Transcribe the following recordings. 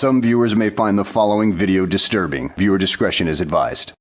Some viewers may find the following video disturbing. Viewer discretion is advised.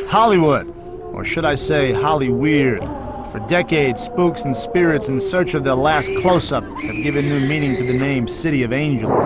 Hollywood, or should I say Hollyweird. For decades, spooks and spirits in search of their last close-up have given new meaning to the name City of Angels.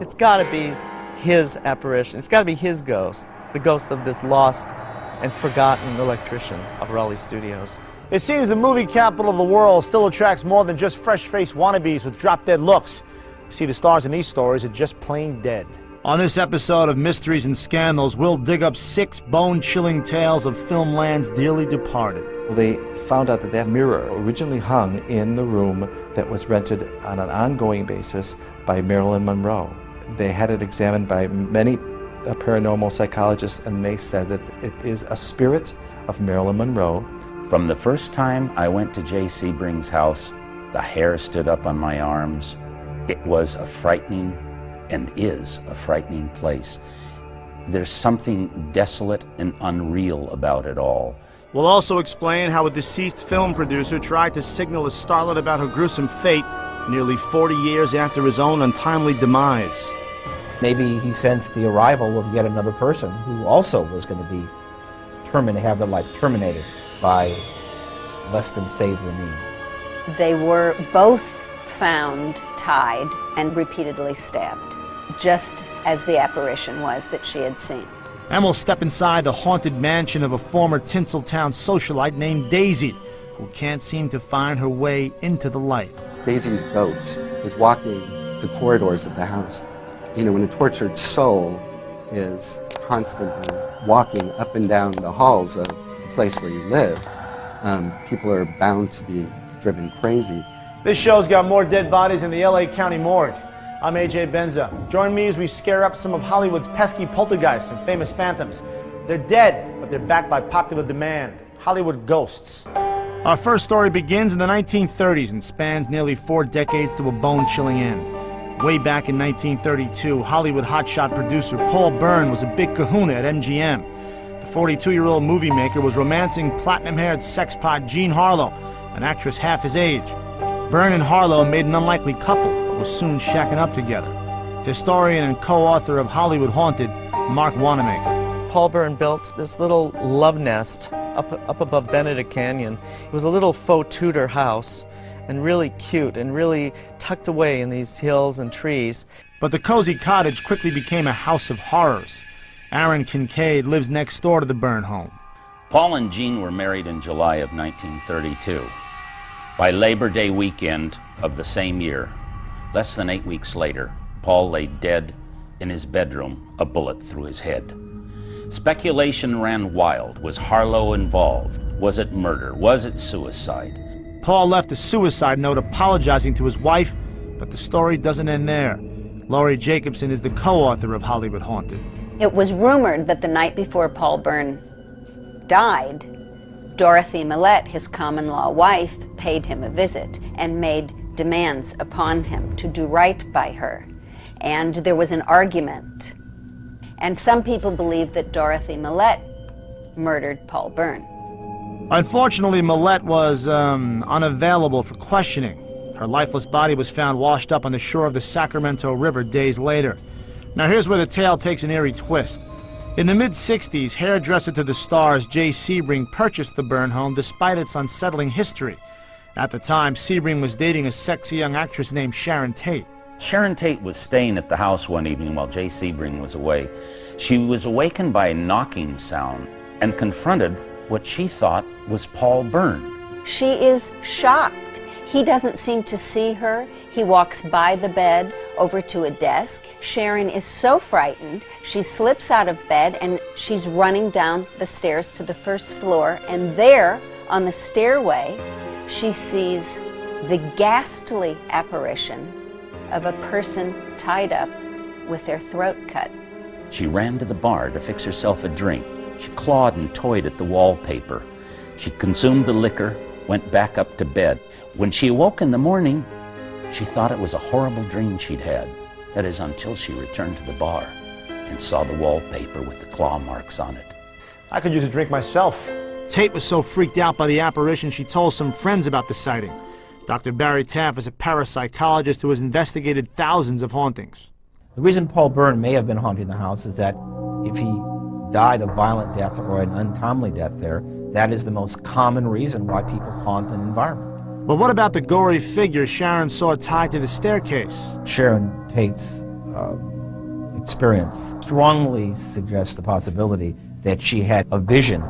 It's got to be his apparition. It's got to be his ghost, the ghost of this lost and forgotten electrician of Raleigh Studios. It seems the movie capital of the world still attracts more than just fresh-faced wannabes with drop-dead looks. You see, the stars in these stories are just plain dead. On this episode of Mysteries and Scandals, we'll dig up 6 bone-chilling tales of filmland's dearly departed. They found out that that mirror originally hung in the room that was rented on an ongoing basis by Marilyn Monroe. They had it examined by many paranormal psychologists, and they said that it is a spirit of Marilyn Monroe. From the first time I went to J. Sebring's house, the hair stood up on my arms. It was a frightening, and is a frightening place. There's something desolate and unreal about it all. We'll also explain how a deceased film producer tried to signal a starlet about her gruesome fate nearly 40 years after his own untimely demise. Maybe he sensed the arrival of yet another person who also was going to be have their life terminated by less than savory means. They were both found tied and repeatedly stabbed, just as the apparition was that she had seen. And we'll step inside the haunted mansion of a former Tinseltown socialite named Daisy, who can't seem to find her way into the light. Daisy's ghost is walking the corridors of the house. You know, when a tortured soul is constantly walking up and down the halls of the place where you live, people are bound to be driven crazy. This show's got more dead bodies in the LA County morgue. I'm AJ Benza. Join me as we scare up some of Hollywood's pesky poltergeists and famous phantoms. They're dead, but they're backed by popular demand. Hollywood ghosts. Our first story begins in the 1930s and spans nearly 4 decades to a bone-chilling end. Way back in 1932, Hollywood hotshot producer Paul Byrne was a big kahuna at MGM. The 42-year-old movie maker was romancing platinum-haired sexpot Jean Harlow, an actress half his age. Byrne and Harlow made an unlikely couple, but was soon shacking up together. Historian and co-author of Hollywood Haunted, Mark Wanamaker. Paul Byrne built this little love nest up above Benedict Canyon. It was a little faux Tudor house, and really cute and really tucked away in these hills and trees. But the cozy cottage quickly became a house of horrors. Aaron Kincaid lives next door to the Byrne home. Paul and Jean were married in July of 1932. By Labor Day weekend of the same year, less than 8 weeks later, Paul lay dead in his bedroom, a bullet through his head. Speculation ran wild. Was Harlow involved? Was it murder? Was it suicide? Paul left a suicide note apologizing to his wife, but the story doesn't end there. Laurie Jacobson is the co-author of Hollywood Haunted. It was rumored that the night before Paul Byrne died, Dorothy Millette, his common-law wife, paid him a visit and made demands upon him to do right by her. And there was an argument. And some people believe that Dorothy Millette murdered Paul Byrne. Unfortunately, Millette was unavailable for questioning. Her lifeless body was found washed up on the shore of the Sacramento River days later. Now here's where the tale takes an eerie twist. In the mid-60s, hairdresser to the stars J. Sebring purchased the Byrne home despite its unsettling history. At the time, Sebring was dating a sexy young actress named Sharon Tate. Sharon Tate was staying at the house one evening while J. Sebring was away. She was awakened by a knocking sound and confronted what she thought was Paul Byrne. She is shocked. He doesn't seem to see her. He walks by the bed over to a desk. Sharon is so frightened, she slips out of bed and she's running down the stairs to the first floor, and there, on the stairway, she sees the ghastly apparition of a person tied up with their throat cut. She ran to the bar to fix herself a drink. She clawed and toyed at the wallpaper. She consumed the liquor, went back up to bed. When she awoke in the morning, She thought it was a horrible dream she'd had. That is, until she returned to the bar and saw the wallpaper with the claw marks on it. I could use a drink myself. Tate was so freaked out by the apparition she told some friends about the sighting. Dr. Barry Taff is a parapsychologist who has investigated thousands of hauntings. The reason Paul Byrne may have been haunting the house is that if he died a violent death or an untimely death there, that is the most common reason why people haunt an environment. But what about the gory figure Sharon saw tied to the staircase? Sharon Tate's experience strongly suggests the possibility that she had a vision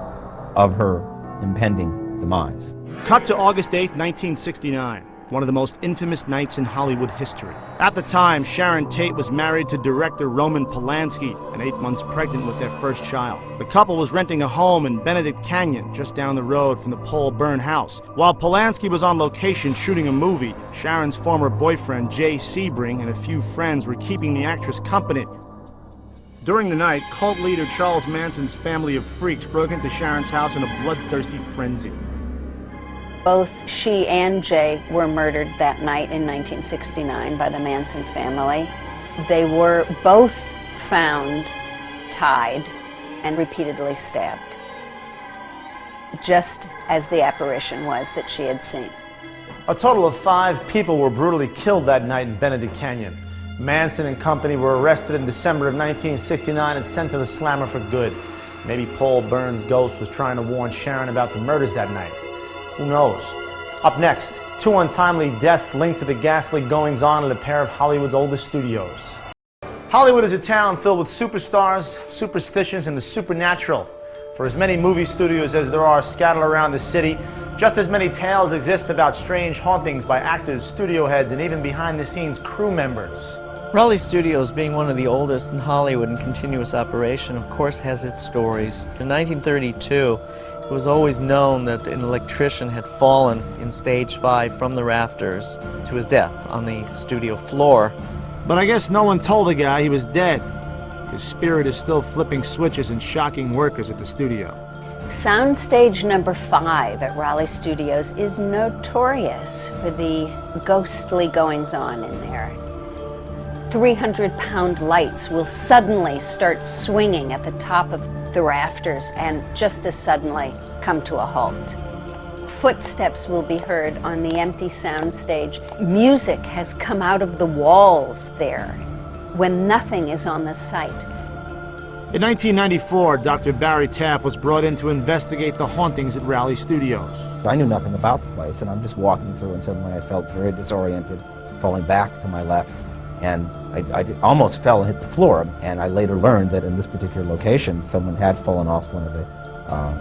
of her impending demise. Cut to August 8, 1969, one of the most infamous nights in Hollywood history. At the time, Sharon Tate was married to director Roman Polanski and 8 months pregnant with their first child. The couple was renting a home in Benedict Canyon, just down the road from the Paul Byrne house. While Polanski was on location shooting a movie, Sharon's former boyfriend, Jay Sebring, and a few friends were keeping the actress company. During the night, cult leader Charles Manson's family of freaks broke into Sharon's house in a bloodthirsty frenzy. Both she and Jay were murdered that night in 1969 by the Manson family. They were both found tied and repeatedly stabbed, just as the apparition was that she had seen. A total of 5 people were brutally killed that night in Benedict Canyon. Manson and company were arrested in December of 1969 and sent to the slammer for good. Maybe Paul Byrne's ghost was trying to warn Sharon about the murders that night. Who knows? Up next, 2 untimely deaths linked to the ghastly goings-on at a pair of Hollywood's oldest studios. Hollywood is a town filled with superstars, superstitions, and the supernatural. For as many movie studios as there are scattered around the city, just as many tales exist about strange hauntings by actors, studio heads, and even behind-the-scenes crew members. Raleigh Studios, being one of the oldest in Hollywood in continuous operation, of course has its stories. In 1932, it was always known that an electrician had fallen in stage 5 from the rafters to his death on the studio floor. But I guess no one told the guy he was dead. His spirit is still flipping switches and shocking workers at the studio. Soundstage number 5 at Raleigh Studios is notorious for the ghostly goings-on in there. 300-pound lights will suddenly start swinging at the top of the rafters and just as suddenly come to a halt. Footsteps will be heard on the empty soundstage. Music has come out of the walls there when nothing is on the site. In 1994, Dr. Barry Taff was brought in to investigate the hauntings at Raleigh Studios. I knew nothing about the place, and I'm just walking through, and suddenly I felt very disoriented, falling back to my left, and I almost fell and hit the floor. And I later learned that in this particular location, someone had fallen off one of the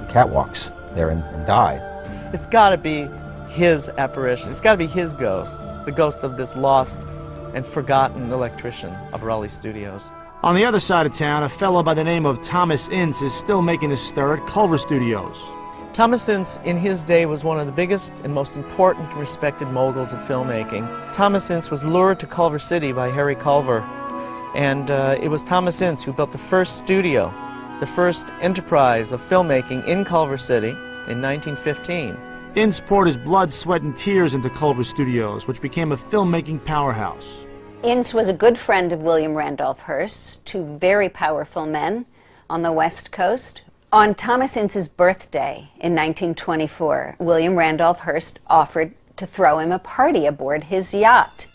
catwalks there and died. It's got to be his apparition. It's got to be his ghost, the ghost of this lost and forgotten electrician of Raleigh Studios. On the other side of town, a fellow by the name of Thomas Ince is still making a stir at Culver Studios. Thomas Ince, in his day, was one of the biggest and most important and respected moguls of filmmaking. Thomas Ince was lured to Culver City by Harry Culver, and it was Thomas Ince who built the first studio, the first enterprise of filmmaking in Culver City in 1915. Ince poured his blood, sweat, and tears into Culver Studios, which became a filmmaking powerhouse. Ince was a good friend of William Randolph Hearst, 2 very powerful men on the West Coast. On Thomas Ince's birthday in 1924, William Randolph Hearst offered to throw him a party aboard his yacht.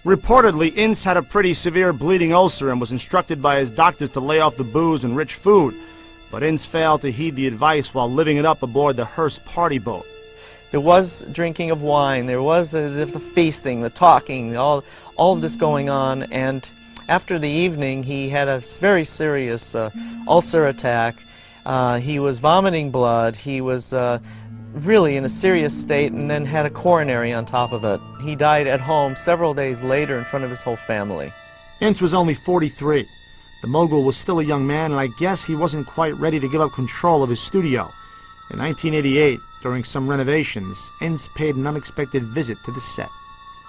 Reportedly, Ince had a pretty severe bleeding ulcer and was instructed by his doctors to lay off the booze and rich food. But Ince failed to heed the advice while living it up aboard the Hearst party boat. There was drinking of wine, there was the feasting, the talking, all of this going on, and after the evening he had a very serious ulcer attack. He was vomiting blood, he was really in a serious state, and then had a coronary on top of it. He died at home several days later in front of his whole family. Ince was only 43. The mogul was still a young man, and I guess he wasn't quite ready to give up control of his studio. In 1988, during some renovations, Ince paid an unexpected visit to the set.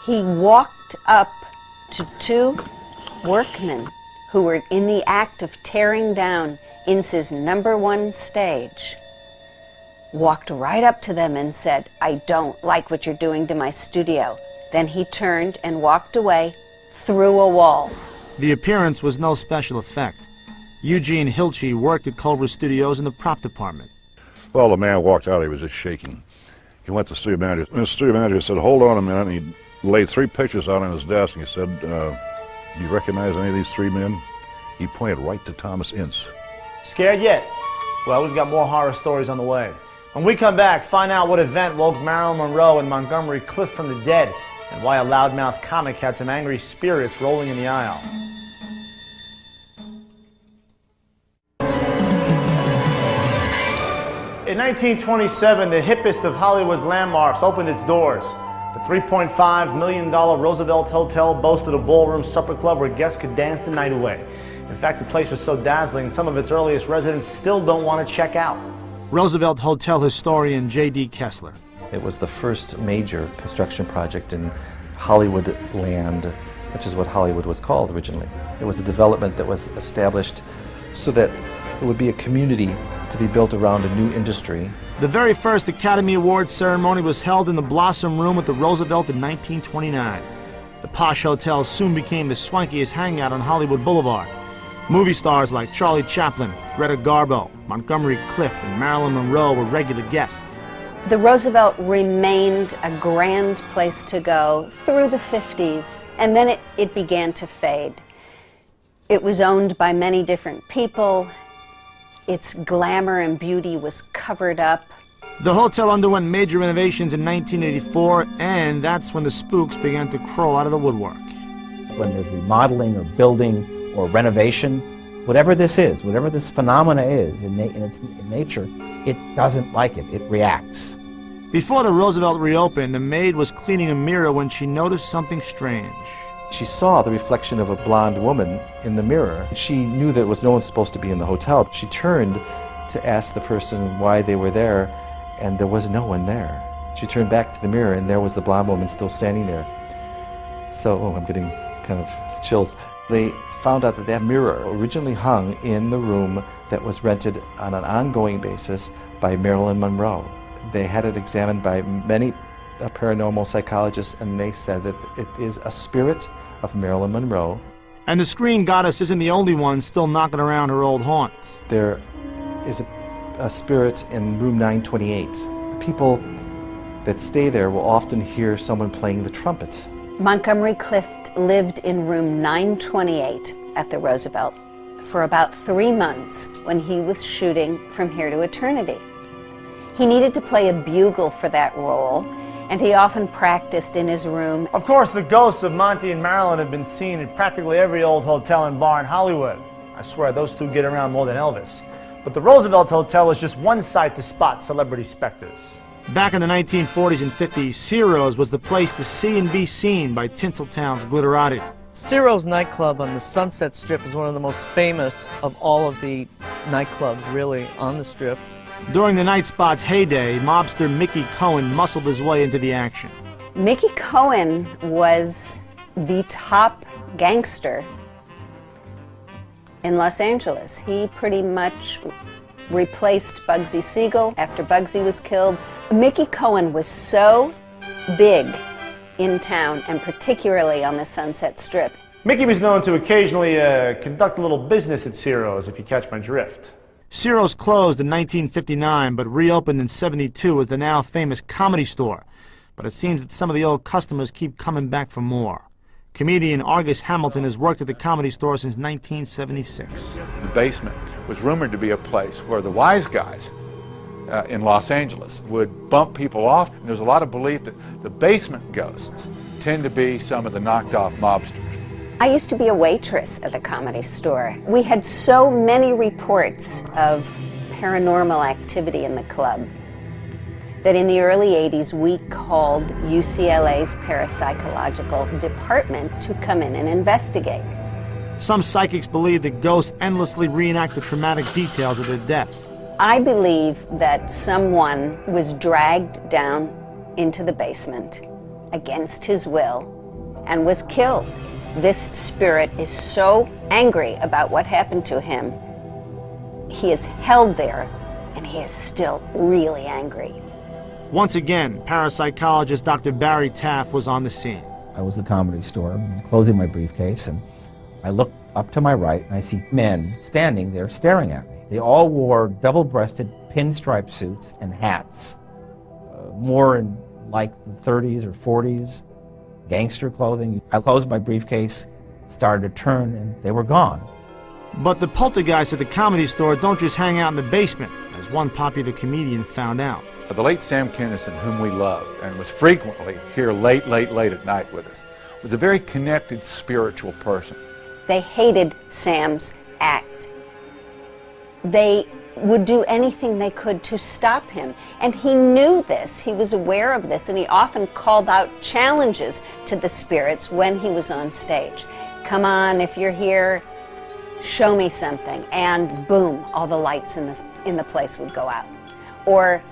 He walked up to 2 workmen who were in the act of tearing down Ince's #1 stage, walked right up to them and said, "I don't like what you're doing to my studio," Then he turned and walked away through a wall. The appearance was no special effect. Eugene Hilchey worked at Culver Studios in the prop department. Well, the man walked out, he was just shaking. He went to the studio manager, and the studio manager said, "Hold on a minute," and he laid 3 pictures out on his desk, and he said, "Do you recognize any of these 3 men?" He pointed right to Thomas Ince. Scared yet? Well, we've got more horror stories on the way. When we come back, find out what event woke Marilyn Monroe and Montgomery Clift from the dead, and why a loudmouth comic had some angry spirits rolling in the aisle. In 1927, the hippest of Hollywood's landmarks opened its doors. The $3.5 million Roosevelt Hotel boasted a ballroom supper club where guests could dance the night away. In fact, the place was so dazzling, some of its earliest residents still don't want to check out. Roosevelt Hotel historian J.D. Kessler. It was the first major construction project in Hollywood land, which is what Hollywood was called originally. It was a development that was established so that it would be a community to be built around a new industry. The very first Academy Awards ceremony was held in the Blossom Room at the Roosevelt in 1929. The posh hotel soon became the swankiest hangout on Hollywood Boulevard. Movie stars like Charlie Chaplin, Greta Garbo, Montgomery Clift, and Marilyn Monroe were regular guests. The Roosevelt remained a grand place to go through the 50s, and then it began to fade. It was owned by many different people. Its glamour and beauty was covered up. The hotel underwent major renovations in 1984, and that's when the spooks began to crawl out of the woodwork. When there's remodeling or building or renovation, whatever this is, whatever this phenomena is in nature, it doesn't like it. It reacts. Before the Roosevelt reopened, the maid was cleaning a mirror when she noticed something strange. She saw the reflection of a blonde woman in the mirror. She knew that no one supposed to be in the hotel. She turned to ask the person why they were there, and there was no one there. She turned back to the mirror, and there was the blonde woman still standing there. So, I'm getting kind of chills. They found out that mirror originally hung in the room that was rented on an ongoing basis by Marilyn Monroe. They had it examined by many paranormal psychologists, and they said that it is a spirit of Marilyn Monroe. And the screen goddess isn't the only one still knocking around her old haunt. There is a spirit in room 928. The people that stay there will often hear someone playing the trumpet. Montgomery Clift lived in room 928 at the Roosevelt for about 3 months when he was shooting From Here to Eternity. He needed to play a bugle for that role, and he often practiced in his room. Of course, the ghosts of Monty and Marilyn have been seen in practically every old hotel and bar in Hollywood. I swear, those two get around more than Elvis. But the Roosevelt Hotel is just one site to spot celebrity specters. Back in the 1940s and 50s, Ciro's was the place to see and be seen by Tinseltown's glitterati. Ciro's nightclub on the Sunset Strip is one of the most famous of all of the nightclubs, really, on the Strip. During the night spot's heyday, mobster Mickey Cohen muscled his way into the action. Mickey Cohen was the top gangster in Los Angeles. He pretty much replaced Bugsy Siegel after Bugsy was killed. Mickey Cohen was so big in town, and particularly on the Sunset Strip. Mickey was known to occasionally conduct a little business at Ciro's, if you catch my drift. Ciro's closed in 1959, but reopened in '72 as the now famous Comedy Store. But it seems that some of the old customers keep coming back for more. Comedian Argus Hamilton has worked at the Comedy Store since 1976. The basement was rumored to be a place where the wise guys in Los Angeles would bump people off. And there's a lot of belief that the basement ghosts tend to be some of the knocked off mobsters. I used to be a waitress at the Comedy Store. We had so many reports of paranormal activity in the club that in the early 80s we called UCLA's parapsychological department to come in and investigate. Some psychics believe that ghosts endlessly reenact the traumatic details of their death. I believe that someone was dragged down into the basement against his will and was killed. This spirit is so angry about what happened to him. He is held there, and he is still really angry. Once again, parapsychologist Dr. Barry Taff was on the scene. I was at the Comedy Store, closing my briefcase, and I looked up to my right, and I see men standing there staring at me. They all wore double-breasted pinstripe suits and hats, more in like the 30s or 40s, gangster clothing. I closed my briefcase, started to turn, and they were gone. But the poltergeists at the Comedy Store don't just hang out in the basement, as one popular comedian found out. The late Sam Kinison, whom we loved and was frequently here late at night with us, was a very connected spiritual person. They hated Sam's act. They would do anything they could to stop him. And he knew this, he was aware of this, and he often called out challenges to the spirits when he was on stage. Come on, if you're here, show me something. And boom, all the lights in the place would go out. Or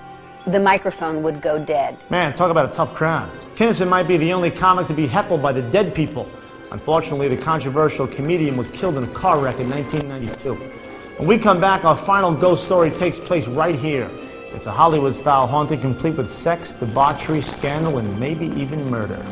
the microphone would go dead. Man, talk about a tough crowd. Kinison might be the only comic to be heckled by the dead people. Unfortunately, the controversial comedian was killed in a car wreck in 1992. When we come back, our final ghost story takes place right here. It's a Hollywood-style haunting complete with sex, debauchery, scandal, and maybe even murder.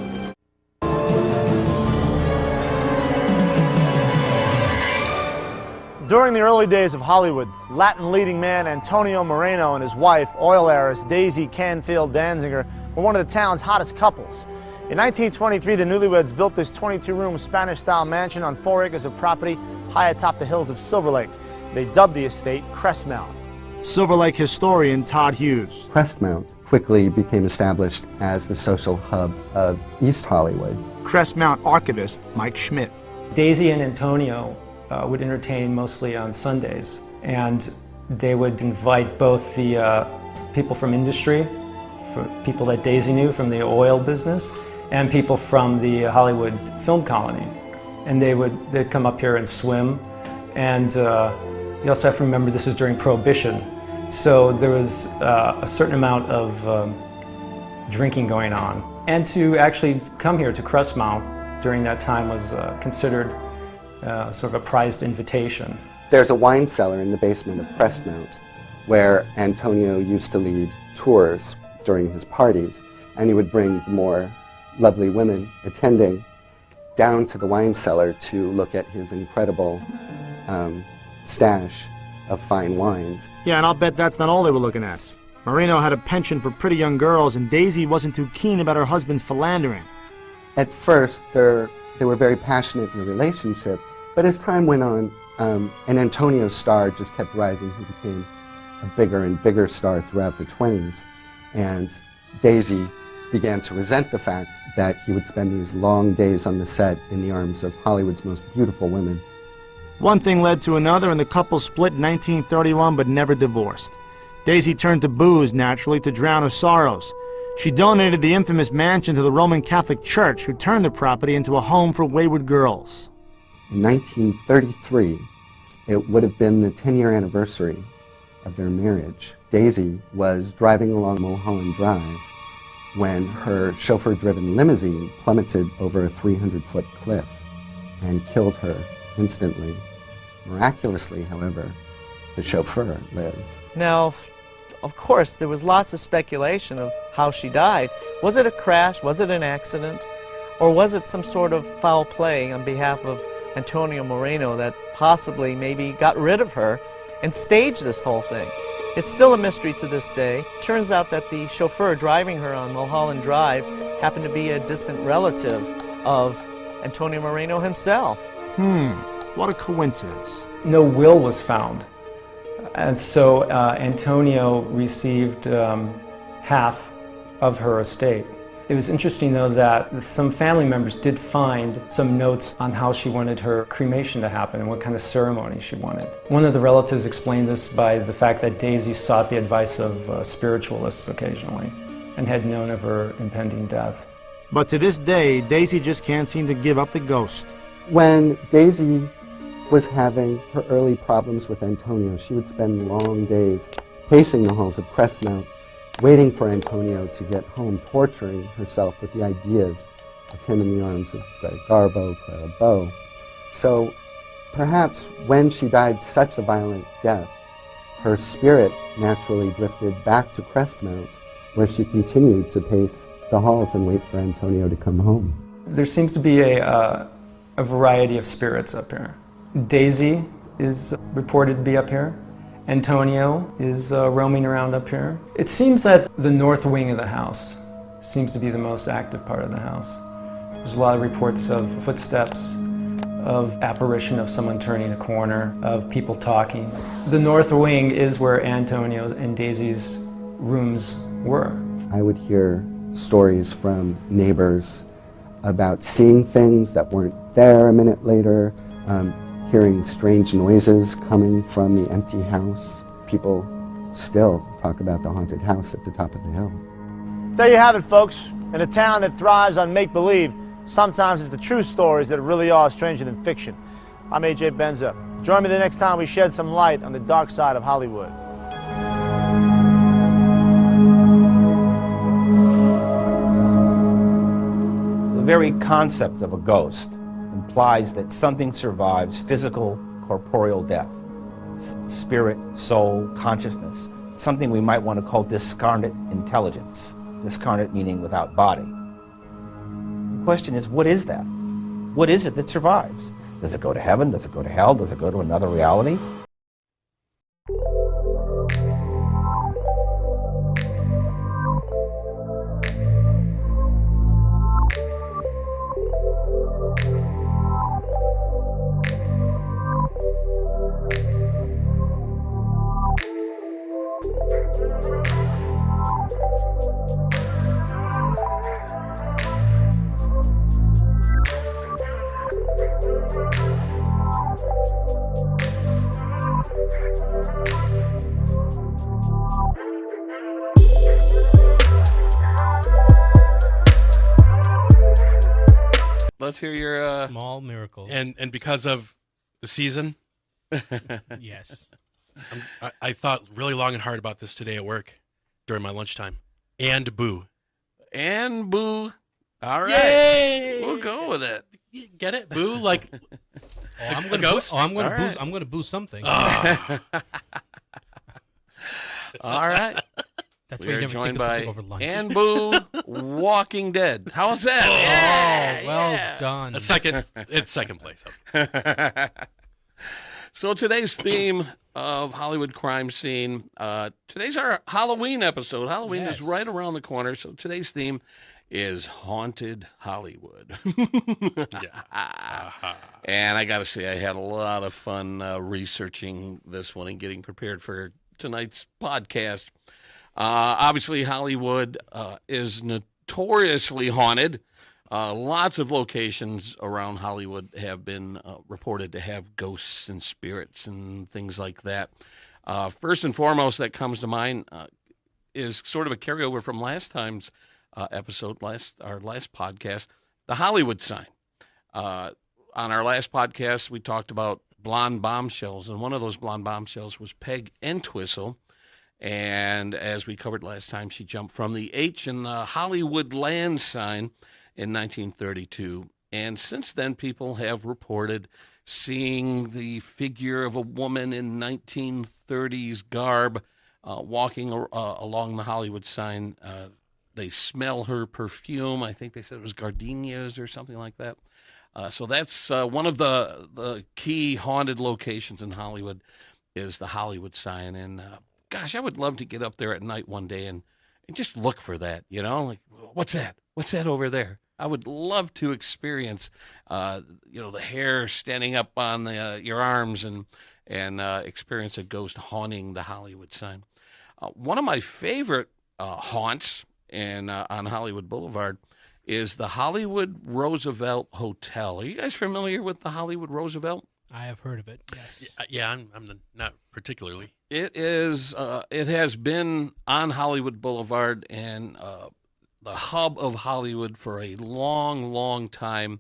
During the early days of Hollywood, Latin leading man Antonio Moreno and his wife, oil heiress Daisy Canfield Danziger, were one of the town's hottest couples. In 1923, the newlyweds built this 22-room Spanish-style mansion on 4 acres of property high atop the hills of Silver Lake. They dubbed the estate Crestmount. Silver Lake historian Todd Hughes. Crestmount quickly became established as the social hub of East Hollywood. Crestmount archivist Mike Schmidt. Daisy and Antonio would entertain mostly on Sundays, and they would invite both the people from industry, for people that Daisy knew from the oil business, and people from the Hollywood film colony. And they'd come up here and swim, and you also have to remember this was during Prohibition, so there was a certain amount of drinking going on. And to actually come here to Crestmount during that time was considered sort of a prized invitation. There's a wine cellar in the basement of Crestmount where Antonio used to lead tours during his parties, and he would bring the more lovely women attending down to the wine cellar to look at his incredible stash of fine wines. Yeah, and I'll bet that's not all they were looking at. Moreno had a penchant for pretty young girls, and Daisy wasn't too keen about her husband's philandering. At first, they were very passionate in a relationship, but as time went on, and Antonio's star just kept rising. He became a bigger and bigger star throughout the 20s, and Daisy began to resent the fact that he would spend these long days on the set in the arms of Hollywood's most beautiful women. One thing led to another, and the couple split in 1931 but never divorced. Daisy turned to booze, naturally, to drown her sorrows. She donated the infamous mansion to the Roman Catholic Church, who turned the property into a home for wayward girls. In 1933, it would have been the 10-year anniversary of their marriage. Daisy was driving along Mulholland Drive when her chauffeur-driven limousine plummeted over a 300-foot cliff and killed her instantly. Miraculously, however, the chauffeur lived. Now, of course, there was lots of speculation of how she died. Was it a crash? Was it an accident? Or was it some sort of foul play on behalf of Antonio Moreno that possibly maybe got rid of her and staged this whole thing? It's still a mystery to this day. Turns out that the chauffeur driving her on Mulholland Drive happened to be a distant relative of Antonio Moreno himself. What a coincidence. No will was found, and so Antonio received half of her estate. It was interesting, though, that some family members did find some notes on how she wanted her cremation to happen and what kind of ceremony she wanted. One of the relatives explained this by the fact that Daisy sought the advice of spiritualists occasionally and had known of her impending death. But to this day, Daisy just can't seem to give up the ghost. When Daisy was having her early problems with Antonio, she would spend long days pacing the halls of Crestmount, waiting for Antonio to get home, torturing herself with the ideas of him in the arms of Greta Garbo, Clara Bow. So perhaps when she died such a violent death, her spirit naturally drifted back to Crestmount where she continued to pace the halls and wait for Antonio to come home. There seems to be a variety of spirits up here. Daisy is reported to be up here. Antonio is roaming around up here. It seems that the north wing of the house seems to be the most active part of the house. There's a lot of reports of footsteps, of apparition of someone turning a corner, of people talking. The north wing is where Antonio and Daisy's rooms were. I would hear stories from neighbors about seeing things that weren't there a minute later, hearing strange noises coming from the empty house. People still talk about the haunted house at the top of the hill. There you have it, folks. In a town that thrives on make-believe, sometimes it's the true stories that really are stranger than fiction. I'm AJ Benza. Join me the next time we shed some light on the dark side of Hollywood. The very concept of a ghost implies that something survives physical, corporeal death. Spirit, soul, consciousness. Something we might want to call discarnate intelligence. Discarnate meaning without body. The question is, what is that? What is it that survives? Does it go to heaven? Does it go to hell? Does it go to another reality? Let's hear your small miracles. And because of the season, yes, I thought really long and hard about this today at work during my lunchtime. And boo, and boo. All right, Yay! We'll go with it. Get it, boo? Like I'm gonna ghost. I'm gonna boo. Right. I'm gonna boo something. All right. That's we why you are never joined think of by something over lunch. And boo, Walking Dead. How's that? Oh, well done. It's second place. So today's theme of Hollywood crime scene. Today's our Halloween episode. Halloween is right around the corner, so today's theme is Haunted Hollywood. And I got to say, I had a lot of fun researching this one and getting prepared for tonight's podcast. Obviously, Hollywood is notoriously haunted. Lots of locations around Hollywood have been reported to have ghosts and spirits and things like that. First and foremost that comes to mind is sort of a carryover from last time's episode, our last podcast, the Hollywood sign. On our last podcast, we talked about blonde bombshells, and one of those blonde bombshells was Peg Entwistle. And as we covered last time, she jumped from the H in the Hollywood land sign in 1932. And since then, people have reported seeing the figure of a woman in 1930s garb walking along the Hollywood sign. They smell her perfume. I think they said it was gardenias or something like that. So that's one of the key haunted locations in Hollywood is the Hollywood sign. And gosh, I would love to get up there at night one day and just look for that, you know, like, what's that? What's that over there? I would love to experience, the hair standing up on your arms and experience a ghost haunting the Hollywood sign. One of my favorite haunts on Hollywood Boulevard is the Hollywood Roosevelt Hotel. Are you guys familiar with the Hollywood Roosevelt? I have heard of it, yes. Yeah, I'm not particularly. It is. It has been on Hollywood Boulevard and the hub of Hollywood for a long, long time,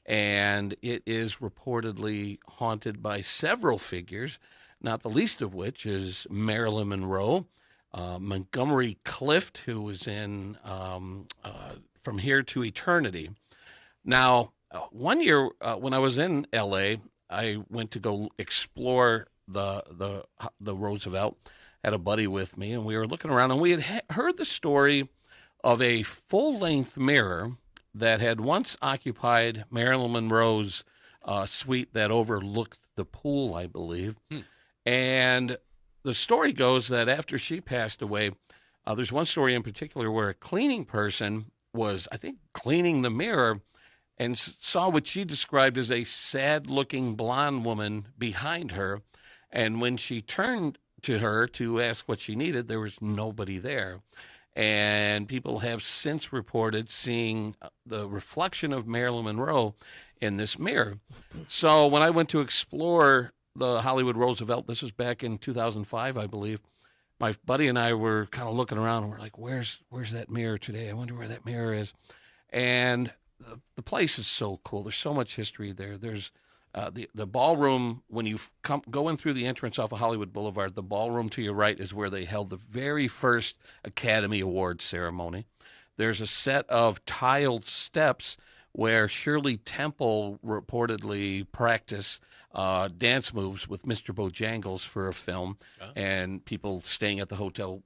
and it is reportedly haunted by several figures, not the least of which is Marilyn Monroe, Montgomery Clift, who was in From Here to Eternity. Now, one year when I was in L.A., I went to go explore the Roosevelt, had a buddy with me, and we were looking around, and we had heard the story of a full-length mirror that had once occupied Marilyn Monroe's suite that overlooked the pool, I believe. And the story goes that after she passed away, there's one story in particular where a cleaning person was, I think, cleaning the mirror and saw what she described as a sad-looking blonde woman behind her. And when she turned to her to ask what she needed, there was nobody there. And people have since reported seeing the reflection of Marilyn Monroe in this mirror. So when I went to explore the Hollywood Roosevelt, this was back in 2005, I believe, my buddy and I were kind of looking around, and we're like, where's that mirror today? I wonder where that mirror is. And the place is so cool. There's so much history there. There's the ballroom, when you go in through the entrance off of Hollywood Boulevard, the ballroom to your right is where they held the very first Academy Awards ceremony. There's a set of tiled steps where Shirley Temple reportedly practiced dance moves with Mr. Bojangles for a film, and people staying at the hotel,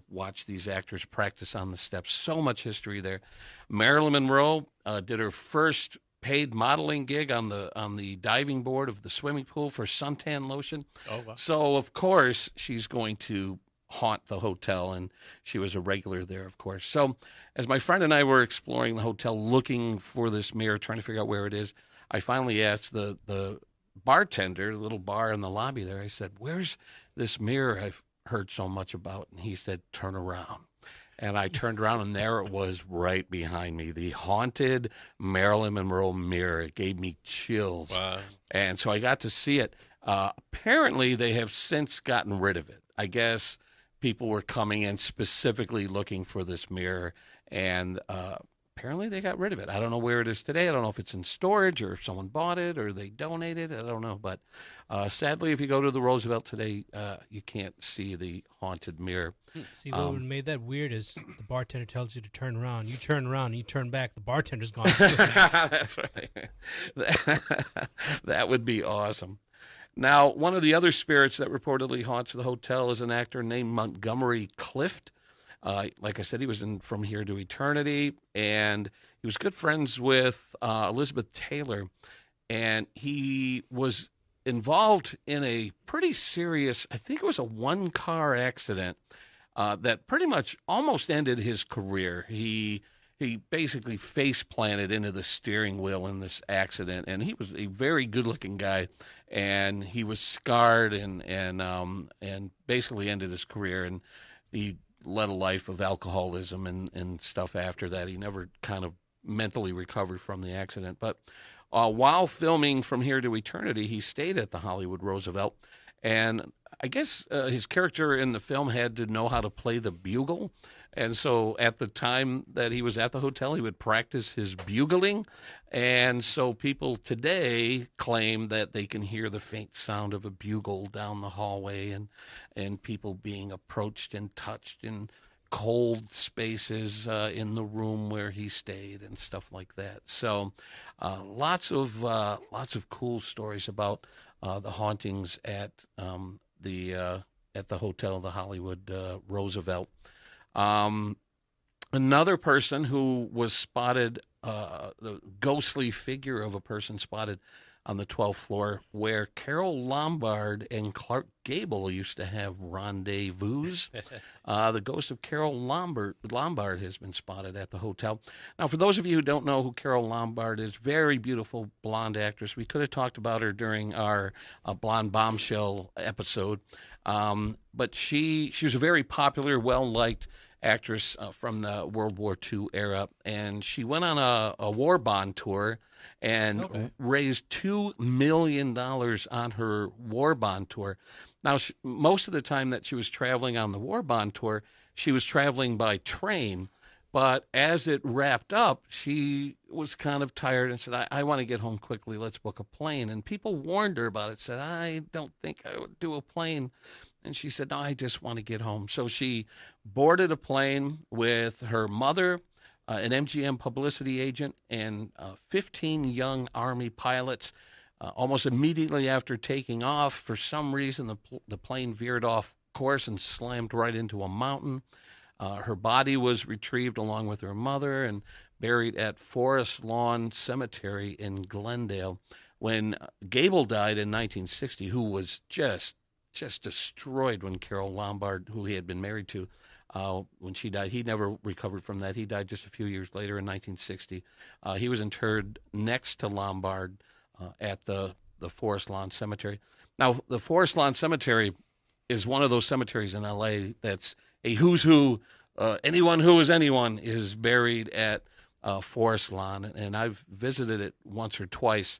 watch these actors practice on the steps. So much history there. Marilyn Monroe did her first paid modeling gig on the diving board of the swimming pool for suntan lotion. Oh, wow. So, of course, she's going to haunt the hotel, and she was a regular there, of course. So as my friend and I were exploring the hotel looking for this mirror, trying to figure out where it is, I finally asked the bartender, the little bar in the lobby there, I said, where's this mirror I've heard so much about? And he said, turn around. And I turned around, and there it was right behind me, the haunted Marilyn Monroe mirror. It gave me chills. Wow. And so I got to see it. Apparently, they have since gotten rid of it. I guess people were coming in specifically looking for this mirror, and apparently they got rid of it. I don't know where it is today. I don't know if it's in storage or if someone bought it or they donated it. I don't know. But sadly, if you go to the Roosevelt today, you can't see the haunted mirror. See, what would have made that weird is the bartender tells you to turn around. You turn around, and you turn back. The bartender's gone. That's right. That would be awesome. Now, one of the other spirits that reportedly haunts the hotel is an actor named Montgomery Clift. Like I said, he was in From Here to Eternity, and he was good friends with Elizabeth Taylor, and he was involved in a pretty serious, I think it was a one-car accident that pretty much almost ended his career. He basically face-planted into the steering wheel in this accident, and he was a very good-looking guy, and he was scarred and basically ended his career, and he led a life of alcoholism and stuff after that. He never kind of mentally recovered from the accident. But while filming From Here to Eternity, he stayed at the Hollywood Roosevelt, and I guess his character in the film had to know how to play the bugle. And so at the time that he was at the hotel, he would practice his bugling. And so people today claim that they can hear the faint sound of a bugle down the hallway and people being approached and touched in cold spaces in the room where he stayed and stuff like that. So lots of cool stories about the hauntings at the hotel, the Hollywood Roosevelt. Another person who was spotted, the ghostly figure of a person spotted on the 12th floor, where Carol Lombard and Clark Gable used to have rendezvous. The ghost of Carol Lombard has been spotted at the hotel. Now, for those of you who don't know who Carol Lombard is, very beautiful blonde actress. We could have talked about her during our Blonde Bombshell episode, but she was a very popular, well-liked actress from the World War II era, and she went on a war bond tour and raised $2 million on her war bond tour. Now, most of the time that she was traveling on the war bond tour, she was traveling by train, but as it wrapped up, she was kind of tired and said, I want to get home quickly, let's book a plane. And people warned her about it, said, I don't think I would do a plane. And she said, no, I just want to get home. So she boarded a plane with her mother, an MGM publicity agent, and 15 young Army pilots. Almost immediately after taking off, for some reason, the plane veered off course and slammed right into a mountain. Her body was retrieved along with her mother and buried at Forest Lawn Cemetery in Glendale. When Gable died in 1960, who was just destroyed when Carol Lombard, who he had been married to, when she died, he never recovered from that. He died just a few years later in 1960. He was interred next to Lombard at the Forest Lawn Cemetery. Now, the Forest Lawn Cemetery is one of those cemeteries in L.A. that's a who's who. Anyone who is anyone is buried at Forest Lawn, and I've visited it once or twice,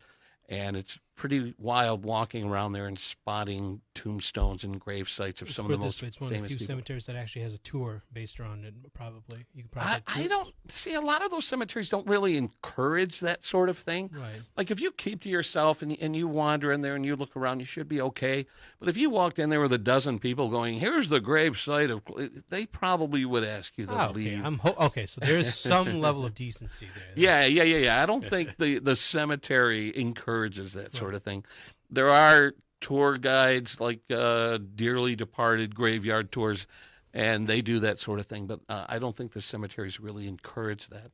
and it's pretty wild walking around there and spotting tombstones and grave sites of some of the most famous people. It's one of the few cemeteries that actually has a tour based around it, probably. You could probably I don't see a lot of those cemeteries don't really encourage that sort of thing. Right. Like if you keep to yourself and you wander in there and you look around, you should be okay. But if you walked in there with a dozen people going, here's the grave site of, they probably would ask you to leave. Okay, so there's some level of decency there. Yeah. I don't think the cemetery encourages that sort of thing. There are tour guides like Dearly Departed graveyard tours, and they do that sort of thing. But I don't think the cemeteries really encourage that.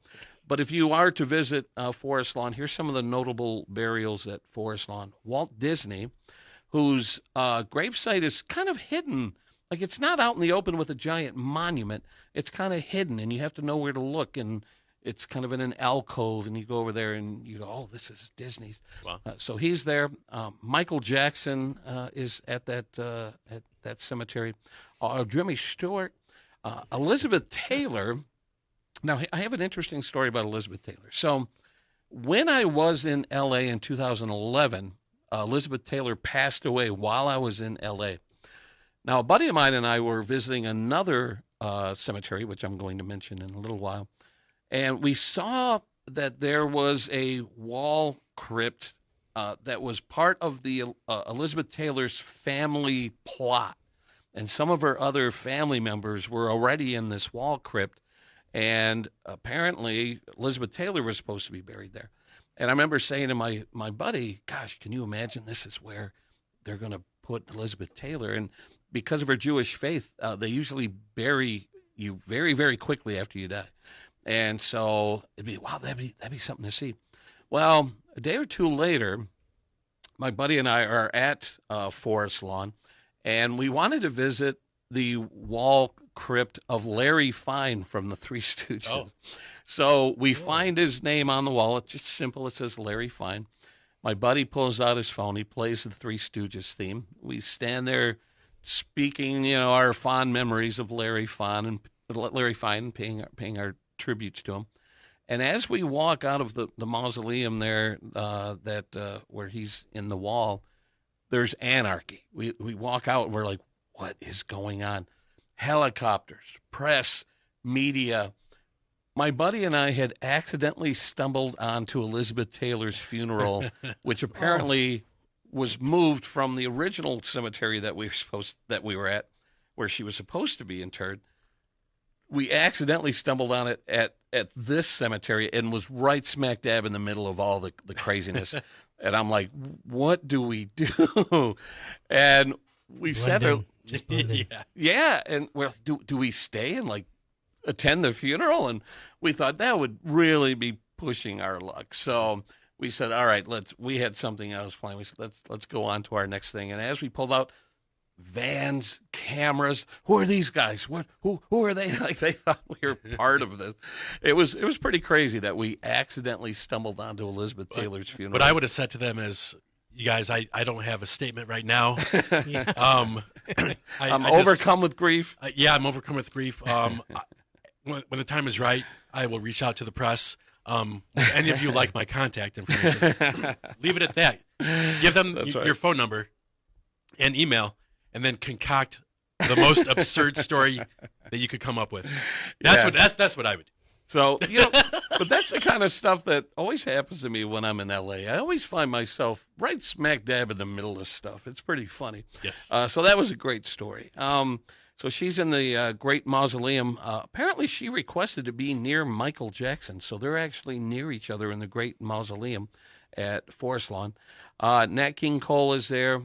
But if you are to visit Forest Lawn, here's some of the notable burials at Forest Lawn. Walt Disney, whose gravesite is kind of hidden. Like it's not out in the open with a giant monument. It's kind of hidden, and you have to know where to look. And it's kind of in an alcove, and you go over there and you go, oh, this is Disney's. Wow. So he's there. Michael Jackson is at that cemetery. Jimmy Stewart. Elizabeth Taylor. Now, I have an interesting story about Elizabeth Taylor. So when I was in L.A. in 2011, Elizabeth Taylor passed away while I was in L.A. Now, a buddy of mine and I were visiting another cemetery, which I'm going to mention in a little while. And we saw that there was a wall crypt that was part of the Elizabeth Taylor's family plot. And some of her other family members were already in this wall crypt. And apparently Elizabeth Taylor was supposed to be buried there. And I remember saying to my buddy, gosh, can you imagine this is where they're going to put Elizabeth Taylor? And because of her Jewish faith, they usually bury you very, very quickly after you die. And so it'd be, wow, that'd be something to see. Well, a day or two later, my buddy and I are at Forest Lawn, and we wanted to visit the wall crypt of Larry Fine from the Three Stooges. Oh. So we find his name on the wall. It's just simple. It says Larry Fine. My buddy pulls out his phone. He plays the Three Stooges theme. We stand there speaking, our fond memories of Larry Fine and paying our tributes to him. And as we walk out of the mausoleum there, where he's in the wall, there's anarchy. We walk out and we're like, what is going on? Helicopters, press, media. My buddy and I had accidentally stumbled onto Elizabeth Taylor's funeral, which apparently was moved from the original cemetery that we were at, where she was supposed to be interred. We accidentally stumbled on it at this cemetery and was right smack dab in the middle of all the craziness. And I'm like, what do we do? And we sat there. Yeah. And well, do we stay and like attend the funeral? And we thought that would really be pushing our luck. So we said, all right, we had something else planned. We said, let's go on to our next thing. And as we pulled out, vans, cameras. Who are these guys? Who are they? Like they thought we were part of this. It was pretty crazy that we accidentally stumbled onto Elizabeth Taylor's funeral. What I would have said to them is, you guys, I don't have a statement right now. I'm overcome with grief. Yeah, I'm overcome with grief. When the time is right, I will reach out to the press. Any of you like my contact information? Leave it at that. Give them your phone number and email, and then concoct the most absurd story that you could come up with. That's what I would do. So, but that's the kind of stuff that always happens to me when I'm in L.A. I always find myself right smack dab in the middle of stuff. It's pretty funny. Yes. So that was a great story. So she's in the Great Mausoleum. Apparently she requested to be near Michael Jackson, so they're actually near each other in the Great Mausoleum at Forest Lawn. Nat King Cole is there.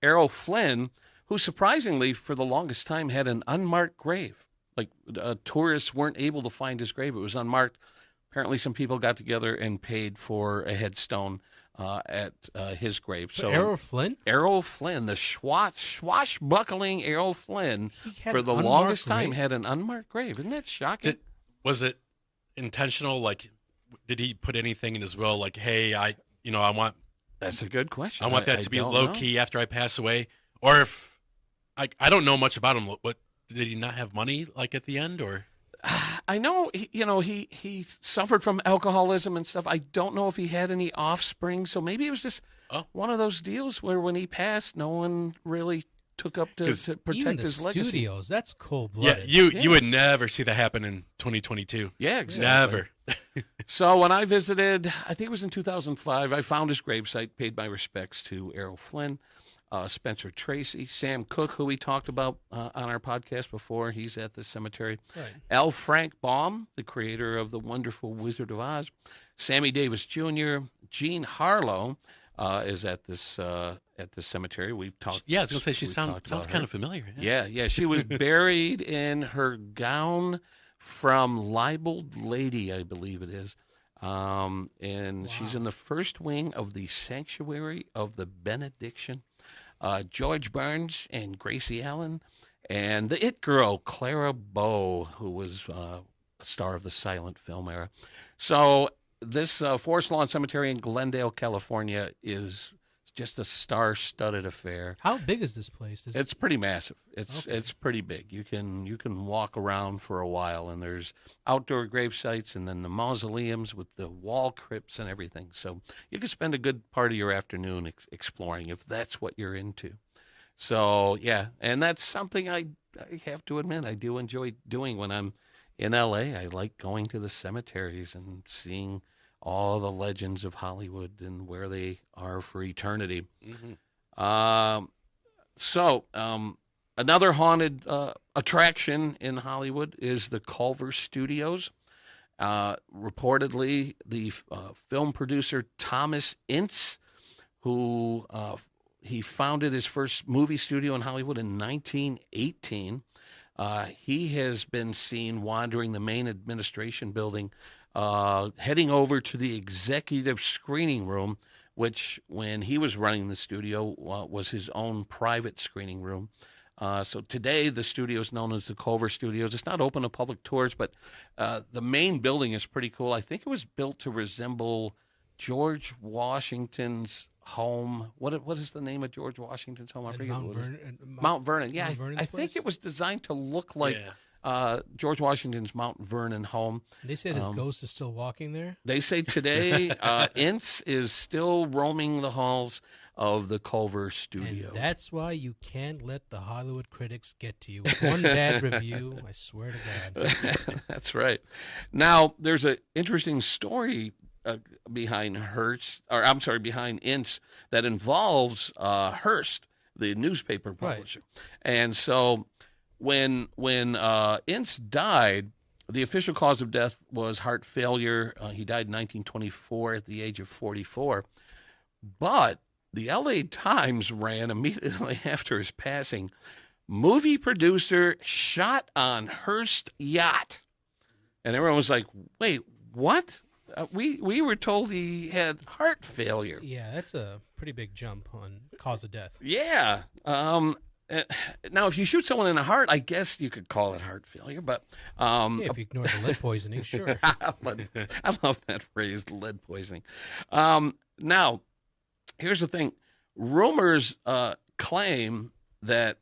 Errol Flynn, who surprisingly, for the longest time, had an unmarked grave. Like tourists weren't able to find his grave; it was unmarked. Apparently, some people got together and paid for a headstone at his grave. So Errol Flynn? Errol Flynn, the swashbuckling Errol Flynn, had for the an longest unmarked time grave? had an unmarked grave. Isn't that shocking? Was it intentional? Like, did he put anything in his will? Like, hey, I want. That's a good question. I want that I to be don't low know. key after I pass away, or if I don't know much about him. What did he not have money like at the end, or? I know, he suffered from alcoholism and stuff. I don't know if he had any offspring, so maybe it was just one of those deals where when he passed, no one really took up to Even protect the his legacy. studios, that's Yeah, cold-blooded. you would never see that happen in 2022. Yeah, exactly. Never. So when I visited, I think it was in 2005, I found his gravesite, paid my respects to Errol Flynn, Spencer Tracy, Sam Cooke, who we talked about on our podcast before. He's at the cemetery. Right. L. Frank Baum, the creator of the wonderful Wizard of Oz. Sammy Davis Jr. Jean Harlow is at this cemetery. We've talked. Yeah, I was going to say she we've sounds talked about kind her. of familiar. Yeah. She was buried in her gown from Libeled Lady, I believe it is. And she's in the first wing of the Sanctuary of the Benediction. George Burns and Gracie Allen, and the It Girl, Clara Bow, who was a star of the silent film era. So this Forest Lawn Cemetery in Glendale, California is just a star-studded affair. How big is this place? It's pretty massive. It's pretty big. You can walk around for a while, and there's outdoor grave sites, and then the mausoleums with the wall crypts and everything. So you can spend a good part of your afternoon exploring if that's what you're into. So yeah, and that's something I have to admit I do enjoy doing when I'm in L.A. I like going to the cemeteries and seeing all the legends of Hollywood and where they are for eternity. Mm-hmm. Another haunted attraction in Hollywood is the Culver Studios. Reportedly, the film producer Thomas Ince, who he founded his first movie studio in Hollywood in 1918. He has been seen wandering the main administration building, heading over to the executive screening room, which, when he was running the studio, was his own private screening room. So today, the studio is known as the Culver Studios. It's not open to public tours, but the main building is pretty cool. I think it was built to resemble George Washington's home. What is the name of George Washington's home? I forget Mount what it is. Vernon. Mount Vernon. Yeah, Mount Vernon's I think place? it was designed to look like George Washington's Mount Vernon home. They said his ghost is still walking there. They say today Ince is still roaming the halls of the Culver Studio. And that's why you can't let the Hollywood critics get to you. One bad review, I swear to God. That's right. Now, there's an interesting story behind behind Ince that involves Hearst, the newspaper publisher. Right. And so when Ince died, the official cause of death was heart failure. He died in 1924 at the age of 44. But the LA Times ran immediately after his passing, movie producer shot on Hearst yacht. And everyone was like, wait, what? We were told he had heart failure. Yeah, that's a pretty big jump on cause of death. Yeah. Now, if you shoot someone in the heart, I guess you could call it heart failure. But if you ignore the lead poisoning, sure. I love that phrase, lead poisoning. Now, here's the thing. Rumors claim that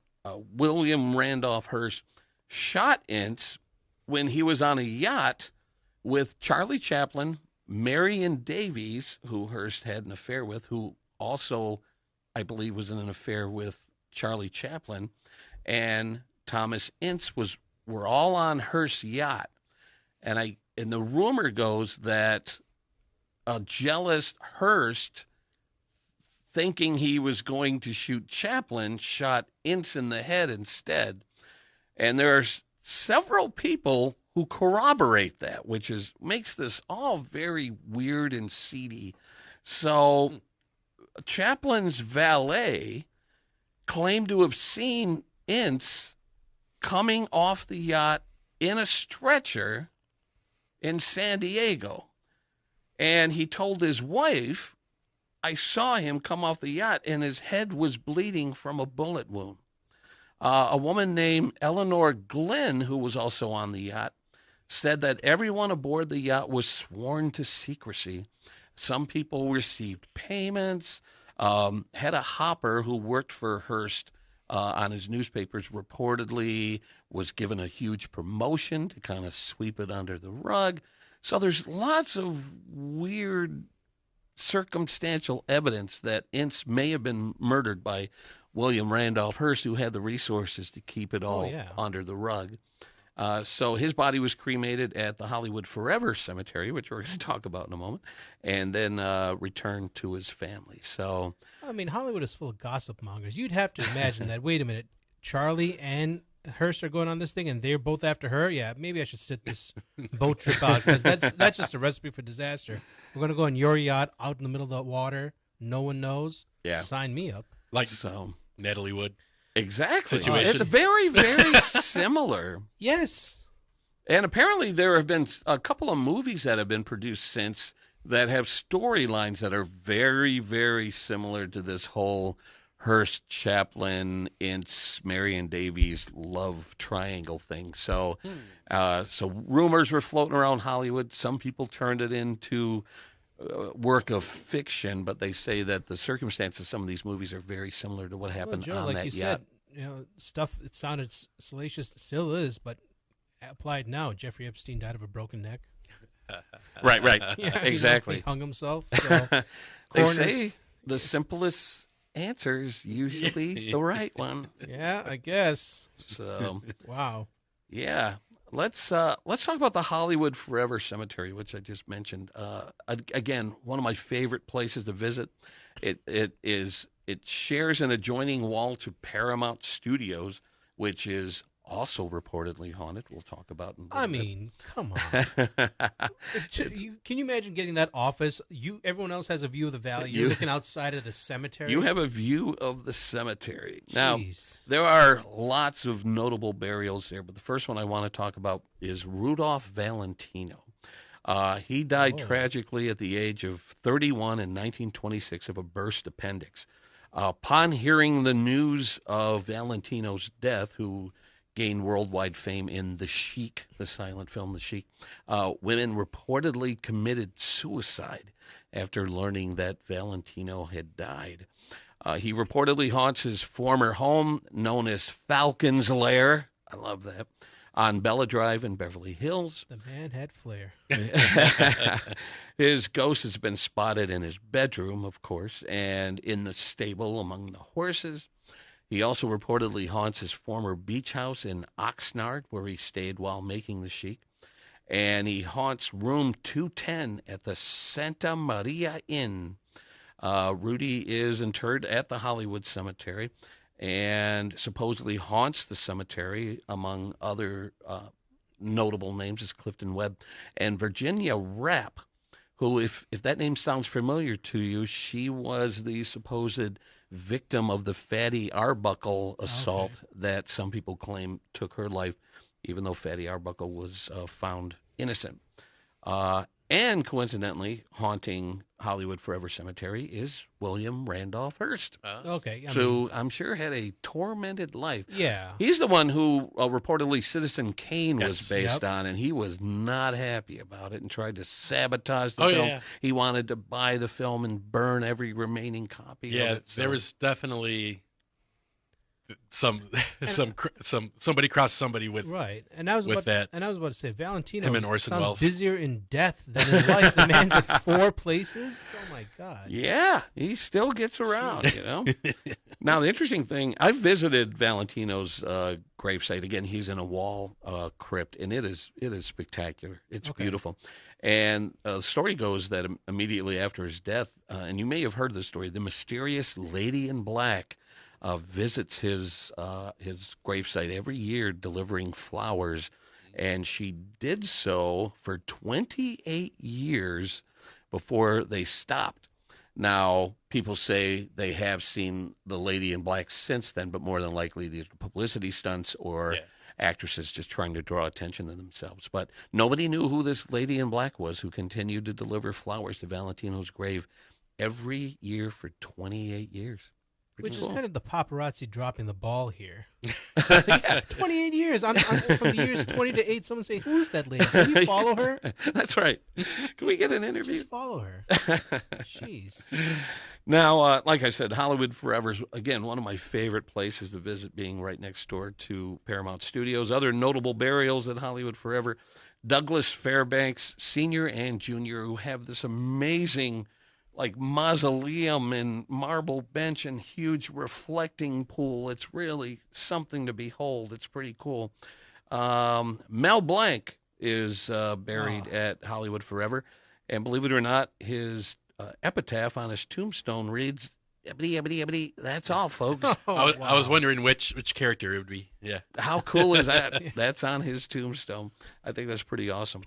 William Randolph Hearst shot Ince when he was on a yacht with Charlie Chaplin, Marion Davies, who Hearst had an affair with, who also, I believe, was in an affair with Charlie Chaplin, and Thomas Ince were all on Hearst's yacht. And the rumor goes that a jealous Hearst, thinking he was going to shoot Chaplin, shot Ince in the head instead. And there's several people who corroborate that, which makes this all very weird and seedy. So Chaplin's valet claimed to have seen Ince coming off the yacht in a stretcher in San Diego. And he told his wife, I saw him come off the yacht and his head was bleeding from a bullet wound. A woman named Eleanor Glynn, who was also on the yacht, said that everyone aboard the yacht was sworn to secrecy. Some people received payments. Hedda Hopper, who worked for Hearst on his newspapers, reportedly was given a huge promotion to kind of sweep it under the rug. So there's lots of weird circumstantial evidence that Ince may have been murdered by William Randolph Hearst, who had the resources to keep it all under the rug. So his body was cremated at the Hollywood Forever Cemetery, which we're going to talk about in a moment, and then returned to his family. So, I mean, Hollywood is full of gossip mongers. You'd have to imagine that, wait a minute, Charlie and Hearst are going on this thing, and they're both after her? Yeah, maybe I should sit this boat trip out, because that's just a recipe for disaster. We're going to go on your yacht out in the middle of the water. No one knows. Yeah. Sign me up. Like Natalie Wood. Exactly. Situation. It's very, very similar. Yes. And apparently there have been a couple of movies that have been produced since that have storylines that are very, very similar to this whole Hearst, Chaplin, Ince, Marion Davies love triangle thing. So, so rumors were floating around Hollywood. Some people turned it into work of fiction, but they say that the circumstances of some of these movies are very similar to what happened Joe, on like that you yacht. said, stuff it sounded salacious, still is, but applied now. Jeffrey Epstein died of a broken neck. Right, Yeah, exactly. He hung himself. So They say the simplest answer is usually the right one. Yeah, I guess. So, wow. Yeah. Let's talk about the Hollywood Forever Cemetery, which I just mentioned. Again, one of my favorite places to visit. It shares an adjoining wall to Paramount Studios, which is also reportedly haunted. We'll talk about in a I little bit. mean, come on. Can you imagine getting that office? Everyone else has a view of the valley. You're looking outside of the cemetery. You have a view of the cemetery. Jeez. Now, there are lots of notable burials there, but the first one I want to talk about is Rudolph Valentino. He died tragically at the age of 31 in 1926 of a burst appendix. Upon hearing the news of Valentino's death, who gained worldwide fame in The Sheik, the silent film The Sheik, women reportedly committed suicide after learning that Valentino had died. He reportedly haunts his former home, known as Falcon's Lair. I love that. On Bella Drive in Beverly Hills. The man had flair. His ghost has been spotted in his bedroom, of course, and in the stable among the horses. He also reportedly haunts his former beach house in Oxnard, where he stayed while making The Sheik. And he haunts room 210 at the Santa Maria Inn. Rudy is interred at the Hollywood Cemetery and supposedly haunts the cemetery, among other notable names, is Clifton Webb. And Virginia Rapp, who, if that name sounds familiar to you, she was the supposed victim of the Fatty Arbuckle assault that some people claim took her life, even though Fatty Arbuckle was found innocent. And coincidentally, haunting Hollywood Forever Cemetery is William Randolph Hearst. Okay. I'm sure had a tormented life. Yeah. He's the one who reportedly Citizen Kane was based on, and he was not happy about it and tried to sabotage the film. Yeah. He wanted to buy the film and burn every remaining copy of it. So. There was definitely somebody crossed somebody with and I was with about, that. And I was about to say, Valentino Him and Orson sounds Welles. busier in death than in life. The man's at 4 places. Oh my God! Yeah, he still gets around. Now the interesting thing, I visited Valentino's gravesite. Again, he's in a wall crypt, and it is spectacular. It's beautiful. And the story goes that immediately after his death, and you may have heard this story, the mysterious Lady in Black visits his gravesite every year, delivering flowers, and she did so for 28 years before they stopped. Now, people say they have seen the Lady in Black since then, but more than likely these are publicity stunts or actresses just trying to draw attention to themselves. But nobody knew who this Lady in Black was, who continued to deliver flowers to Valentino's grave every year for 28 years. Which is kind of the paparazzi dropping the ball here. 28 years. From years 20 to 8, someone say, who's that lady? Can you follow her? That's right. Can we get an interview? Just follow her. Jeez. Now, like I said, Hollywood Forever is, again, one of my favorite places to visit, being right next door to Paramount Studios. Other notable burials at Hollywood Forever, Douglas Fairbanks, Sr. and Jr., who have this amazing mausoleum and marble bench and huge reflecting pool. It's really something to behold. It's pretty cool. Mel Blanc is buried at Hollywood Forever, and believe it or not, his epitaph on his tombstone reads, "Ebony, ebony, ebony." That's all, folks. I was wondering which character it would be. Yeah. How cool is that? That's on his tombstone. I think that's pretty awesome.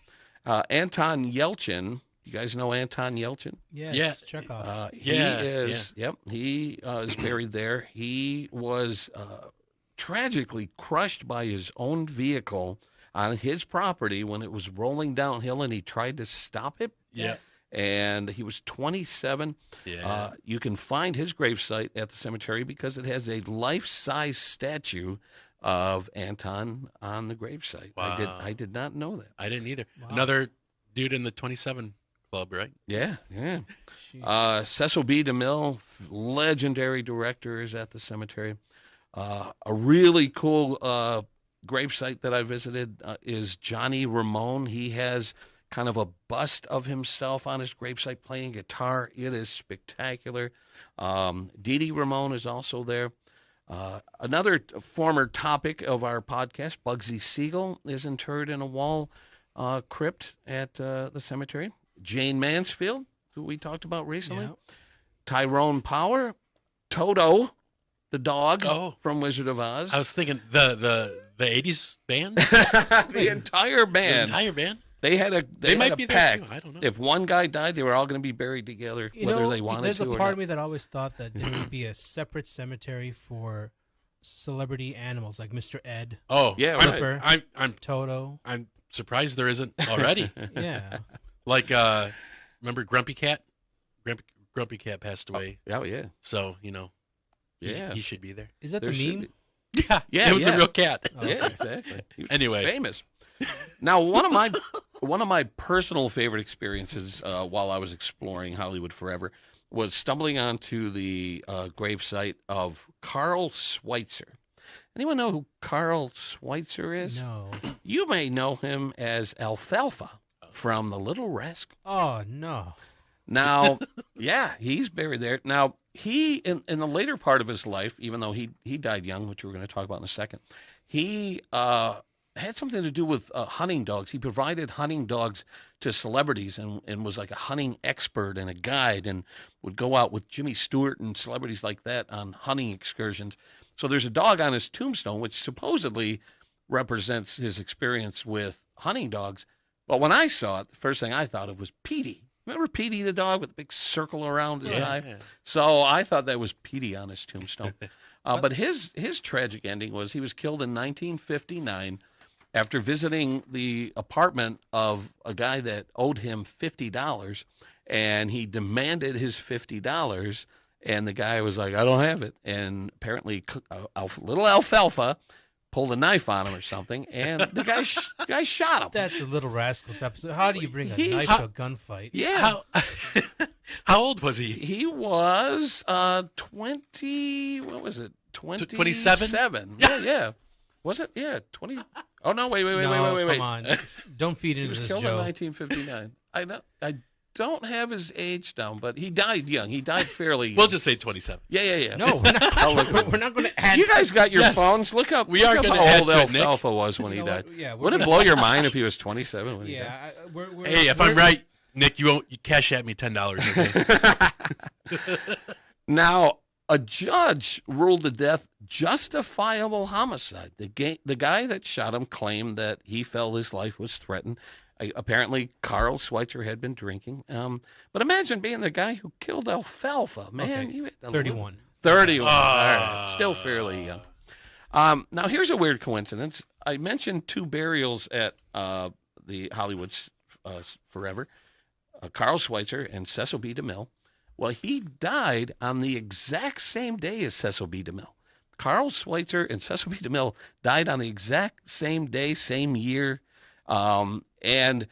Anton Yelchin. You guys know Anton Yelchin? Yes, yeah. Chekhov. He is buried there. He was tragically crushed by his own vehicle on his property when it was rolling downhill, and he tried to stop it. Yeah. And he was 27. Yeah. You can find his gravesite at the cemetery because it has a life-size statue of Anton on the gravesite. Wow. I did not know that. I didn't either. Wow. Another dude in the 27 club, right? Yeah. Cecil B. DeMille, legendary director, is at the cemetery. A really cool gravesite that I visited is Johnny Ramone. He has kind of a bust of himself on his gravesite playing guitar. It is spectacular. Dee Dee Ramone is also there. Another former topic of our podcast, Bugsy Siegel, is interred in a wall crypt at the cemetery. Jane Mansfield, who we talked about recently. Yeah. Tyrone Power. Toto, the dog from Wizard of Oz. I was thinking the 80s band? The entire band. The entire band? They had a might be pact. there too. I don't know. If one guy died, they were all going to be buried together, whether they wanted there's to or a part not. of me that always thought that there would be a separate cemetery for celebrity animals like Mr. Ed. Oh, yeah, Flipper, I'm Toto. I'm surprised there isn't already. Yeah. Like, remember Grumpy Cat? Grumpy Cat passed away. Oh, yeah. So, Yeah. he should be there. Is that There the should meme? be. Yeah, it was a real cat. Yeah, exactly. He was Anyway. famous. Now, one of my personal favorite experiences while I was exploring Hollywood Forever was stumbling onto the gravesite of Carl Schweitzer. Anyone know who Carl Schweitzer is? No. You may know him as Alfalfa from The Little Rascals. Oh, no. Now, yeah, he's buried there. Now, he, in the later part of his life, even though he died young, which we're going to talk about in a second, he had something to do with hunting dogs. He provided hunting dogs to celebrities and was like a hunting expert and a guide, and would go out with Jimmy Stewart and celebrities like that on hunting excursions. So there's a dog on his tombstone, which supposedly represents his experience with hunting dogs. But when I saw it, the first thing I thought of was Petey. Remember Petey the dog with the big circle around his eye? Yeah. So I thought that was Petey on his tombstone. But his tragic ending was he was killed in 1959 after visiting the apartment of a guy that owed him $50, and he demanded his $50, and the guy was like, "I don't have it." And apparently little Alfalfa pulled a knife on him or something, and the guy shot him. That's a Little Rascals episode. How do you bring a knife to a gunfight? Yeah. How old was he? He was 20, what was it? 27? Yeah. Was it? Yeah, 20. Oh, no, wait. Come on. Don't feed He into was this killed joke. in 1959. I don't have his age down, but he died young. He died fairly young. We'll just say 27. Yeah. No, we're not, we're not going to add. You guys got your Yes. phones. Look up. We are look up gonna how add old to it, Nick. Alfalfa was when he You know died. what? Yeah, we're Wouldn't it gonna- blow your mind if he was 27 when he died? Yeah. We're, Hey, if I'm right, Nick, you cash at me $10. Okay? Now, a judge ruled the death justifiable homicide. The guy that shot him claimed that he felt his life was threatened. Apparently, Carl Schweitzer had been drinking. But imagine being the guy who killed Alfalfa, man. Okay. 31. 31. All right. Still fairly young. Now, here's a weird coincidence. I mentioned 2 burials at the Hollywood's Forever, Carl Schweitzer and Cecil B. DeMille. Well, he died on the exact same day as Cecil B. DeMille. Carl Schweitzer and Cecil B. DeMille died on the exact same day, same year. And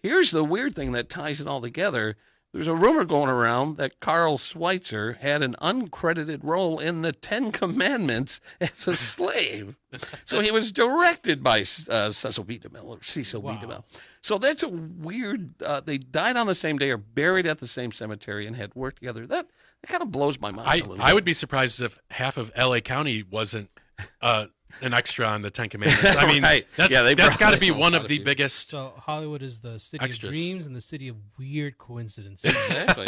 here's the weird thing that ties it all together. There's a rumor going around that Carl Schweitzer had an uncredited role in the 10 Commandments as a slave. So he was directed by Cecil B. DeMille, or Cecil B. DeMille. So that's a weird, they died on the same day, or buried at the same cemetery, and had worked together. That kind of blows my mind a little bit. I would be surprised if half of L.A. County wasn't an extra on the 10 Commandments. I mean, Right. that's got to be one of the biggest. So Hollywood is the city extras. of dreams and the city of weird coincidences. Exactly.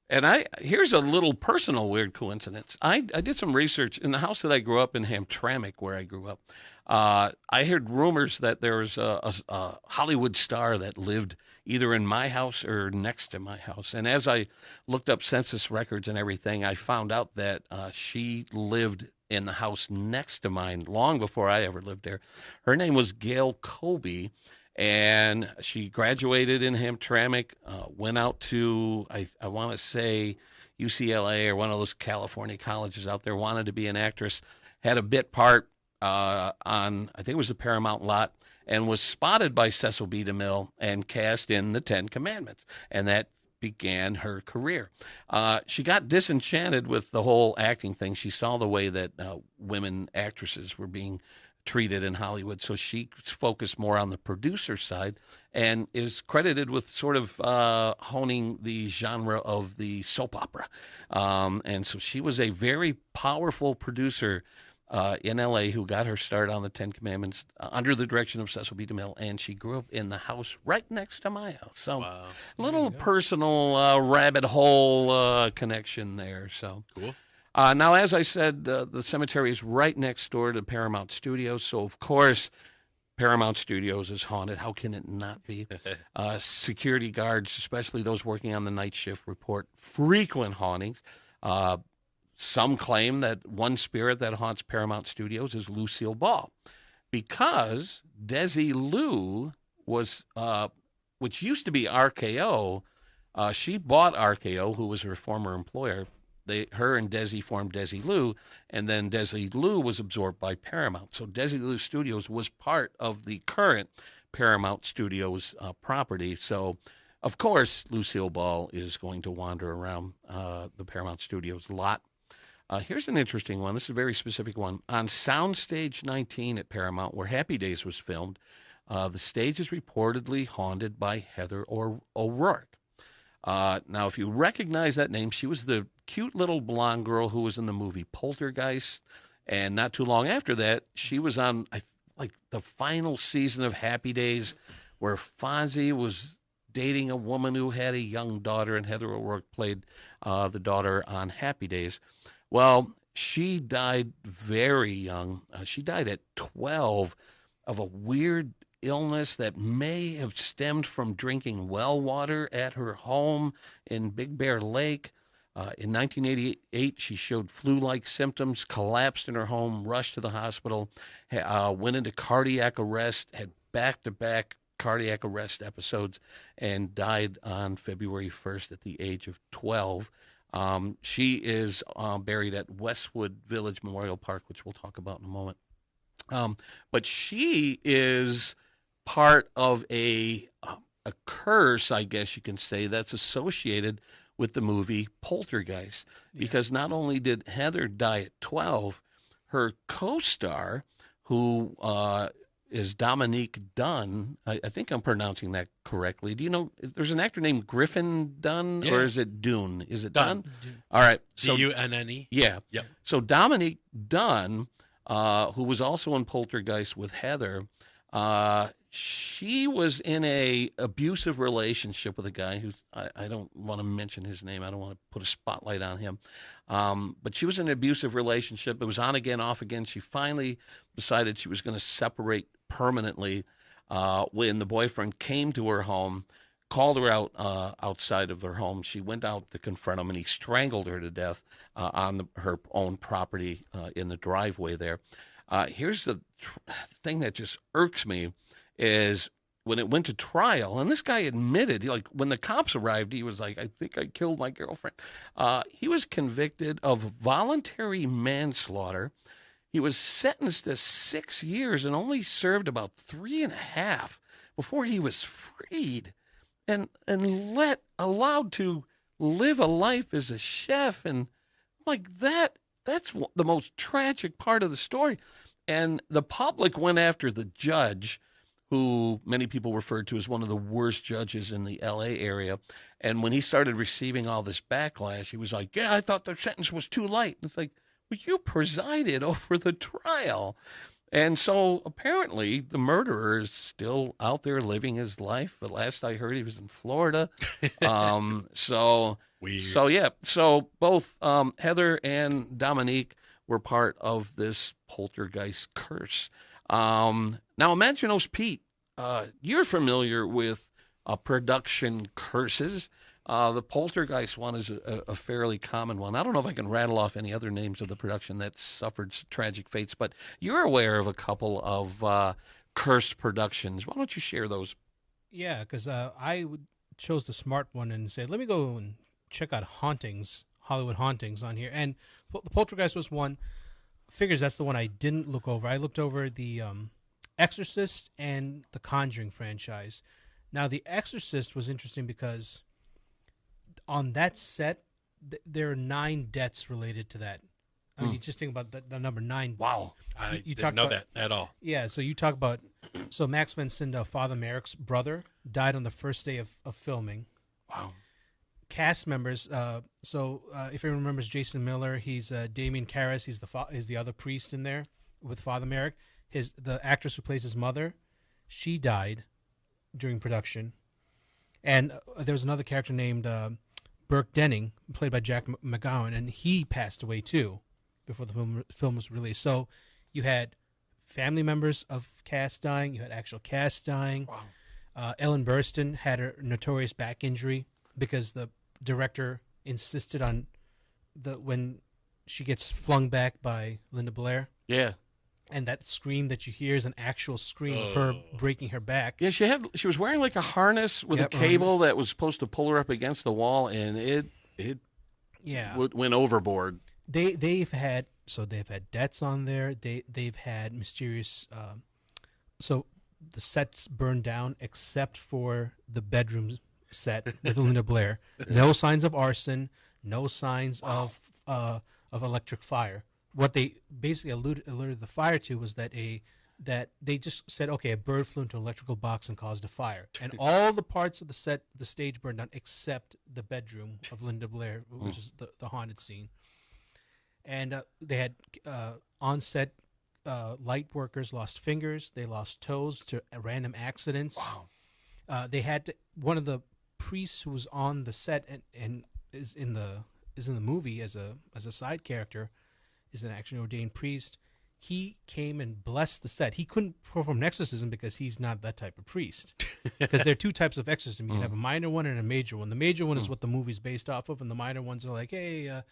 And here's a little personal weird coincidence. I did some research in the house that I grew up in, Hamtramck, where I grew up. I heard rumors that there was a Hollywood star that lived either in my house or next to my house. And as I looked up census records and everything, I found out that she lived in the house next to mine long before I ever lived there. Her name was Gail Colby, and she graduated in Hamtramck, went out to, I want to say, UCLA or one of those California colleges out there, wanted to be an actress, had a bit part on, I think it was the Paramount lot, and was spotted by Cecil B. DeMille and cast in the 10 Commandments. And that began her career. She got disenchanted with the whole acting thing. She saw the way that women actresses were being treated in Hollywood, so she focused more on the producer side and is credited with sort of honing the genre of the soap opera. And so she was a very powerful producer in L.A. who got her start on the 10 Commandments under the direction of Cecil B. DeMille, and she grew up in the house right next to my house. So a little personal rabbit hole connection there. So cool. Now, as I said, the cemetery is right next door to Paramount Studios, so of course Paramount Studios is haunted. How can it not be? Security guards, especially those working on the night shift, report frequent hauntings. Some claim that one spirit that haunts Paramount Studios is Lucille Ball, because Desi Lou was, which used to be RKO, she bought RKO, who was her former employer. Her and Desi formed Desi Lou, and then Desi Lou was absorbed by Paramount. So Desi Lou Studios was part of the current Paramount Studios property. So, of course, Lucille Ball is going to wander around the Paramount Studios lot. Here's an interesting one. This is a very specific one. On Soundstage 19 at Paramount, where Happy Days was filmed, the stage is reportedly haunted by Heather O'Rourke. Now, if you recognize that name, she was the cute little blonde girl who was in the movie Poltergeist. And not too long after that, she was on like the final season of Happy Days, where Fonzie was dating a woman who had a young daughter, and Heather O'Rourke played the daughter on Happy Days. Well, she died very young. She died at 12 of a weird illness that may have stemmed from drinking well water at her home in Big Bear Lake. In 1988, she showed flu-like symptoms, collapsed in her home, rushed to the hospital, went into cardiac arrest, had back-to-back cardiac arrest episodes, and died on February 1st at the age of 12. She is buried at Westwood Village Memorial Park, which we'll talk about in a moment. But she is part of a curse, I guess you can say, that's associated with the movie Poltergeist. Because not only did Heather die at 12, her co-star, who is Dominique Dunn, I think I'm pronouncing that correctly. Do you know, there's an actor named Griffin Dunn, or is it Dune? Is it Dunn? All right. So, D-U-N-N-E? Yeah. Yep. So Dominique Dunn, who was also in Poltergeist with Heather, she was in a abusive relationship with a guy who, I don't want to mention his name. I don't want to put a spotlight on him. But she was in an abusive relationship. It was on again, off again. She finally decided she was going to separate permanently. when the boyfriend came to her home, called her out outside of her home. She went out to confront him, and he strangled her to death on her own property in the driveway there. Here's the thing that just irks me is when it went to trial, and this guy admitted, like when the cops arrived, he was like, I think I killed my girlfriend. He was convicted of voluntary manslaughter. He was sentenced to 6 years and only served about 3.5 before he was freed and allowed to live a life as a chef. And like that's the most tragic part of the story. And the public went after the judge, who many people referred to as one of the worst judges in the L.A. area. And when he started receiving all this backlash, he was like, yeah, I thought the sentence was too light. And it's like, well, you presided over the trial. And so apparently the murderer is still out there living his life. But last I heard, he was in Florida. Weird. So both Heather and Dominique were part of this poltergeist curse. Now, Imaginos Pete, you're familiar with production curses. The poltergeist one is a fairly common one. I don't know if I can rattle off any other names of the production that suffered tragic fates, but you're aware of a couple of cursed productions. Why don't you share those? Yeah, because chose the smart one and said, let me go and check out hauntings, Hollywood hauntings on here. And the poltergeist was one. Figures that's the one I didn't look over. I looked over the Exorcist and the Conjuring franchise. Now, the Exorcist was interesting because on that set, there are 9 deaths related to that. I mean, you just think about the number 9. Wow. I didn't know that at all. Yeah, so you talk about, so Max von Sydow, Father Merrick's brother, died on the first day of filming. Wow. Cast members, if everyone remembers Jason Miller, he's Damien Karras, he's the other priest in there with Father Merrick. The actress who plays his mother, she died during production. And there was another character named Burke Denning, played by Jack McGowan, and he passed away too before the film was released. So you had family members of cast dying, you had actual cast dying. Wow. Ellen Burstyn had a notorious back injury because the director insisted on when she gets flung back by Linda Blair. Yeah. And that scream that you hear is an actual scream of her breaking her back. Yeah, she was wearing like a harness with a cable that was supposed to pull her up against the wall, and it went overboard. They've had deaths on there. They've had mysterious. So the sets burned down except for the bedroom set with Linda Blair. No signs of arson. No signs of electric fire. What they basically alerted the fire to was that they just said, okay, a bird flew into an electrical box and caused a fire, and all the parts of the set, the stage burned down except the bedroom of Linda Blair, which is the haunted scene. And they had on-set light workers lost fingers, they lost toes to random accidents. Wow. They had one of the priests who was on the set and is in the movie as a side character, is an actually ordained priest. He came and blessed the set. He couldn't perform an exorcism because he's not that type of priest. Because there are 2 types of exorcism. You can have a minor one and a major one. The major one is what the movie's based off of, and the minor ones are like, hey,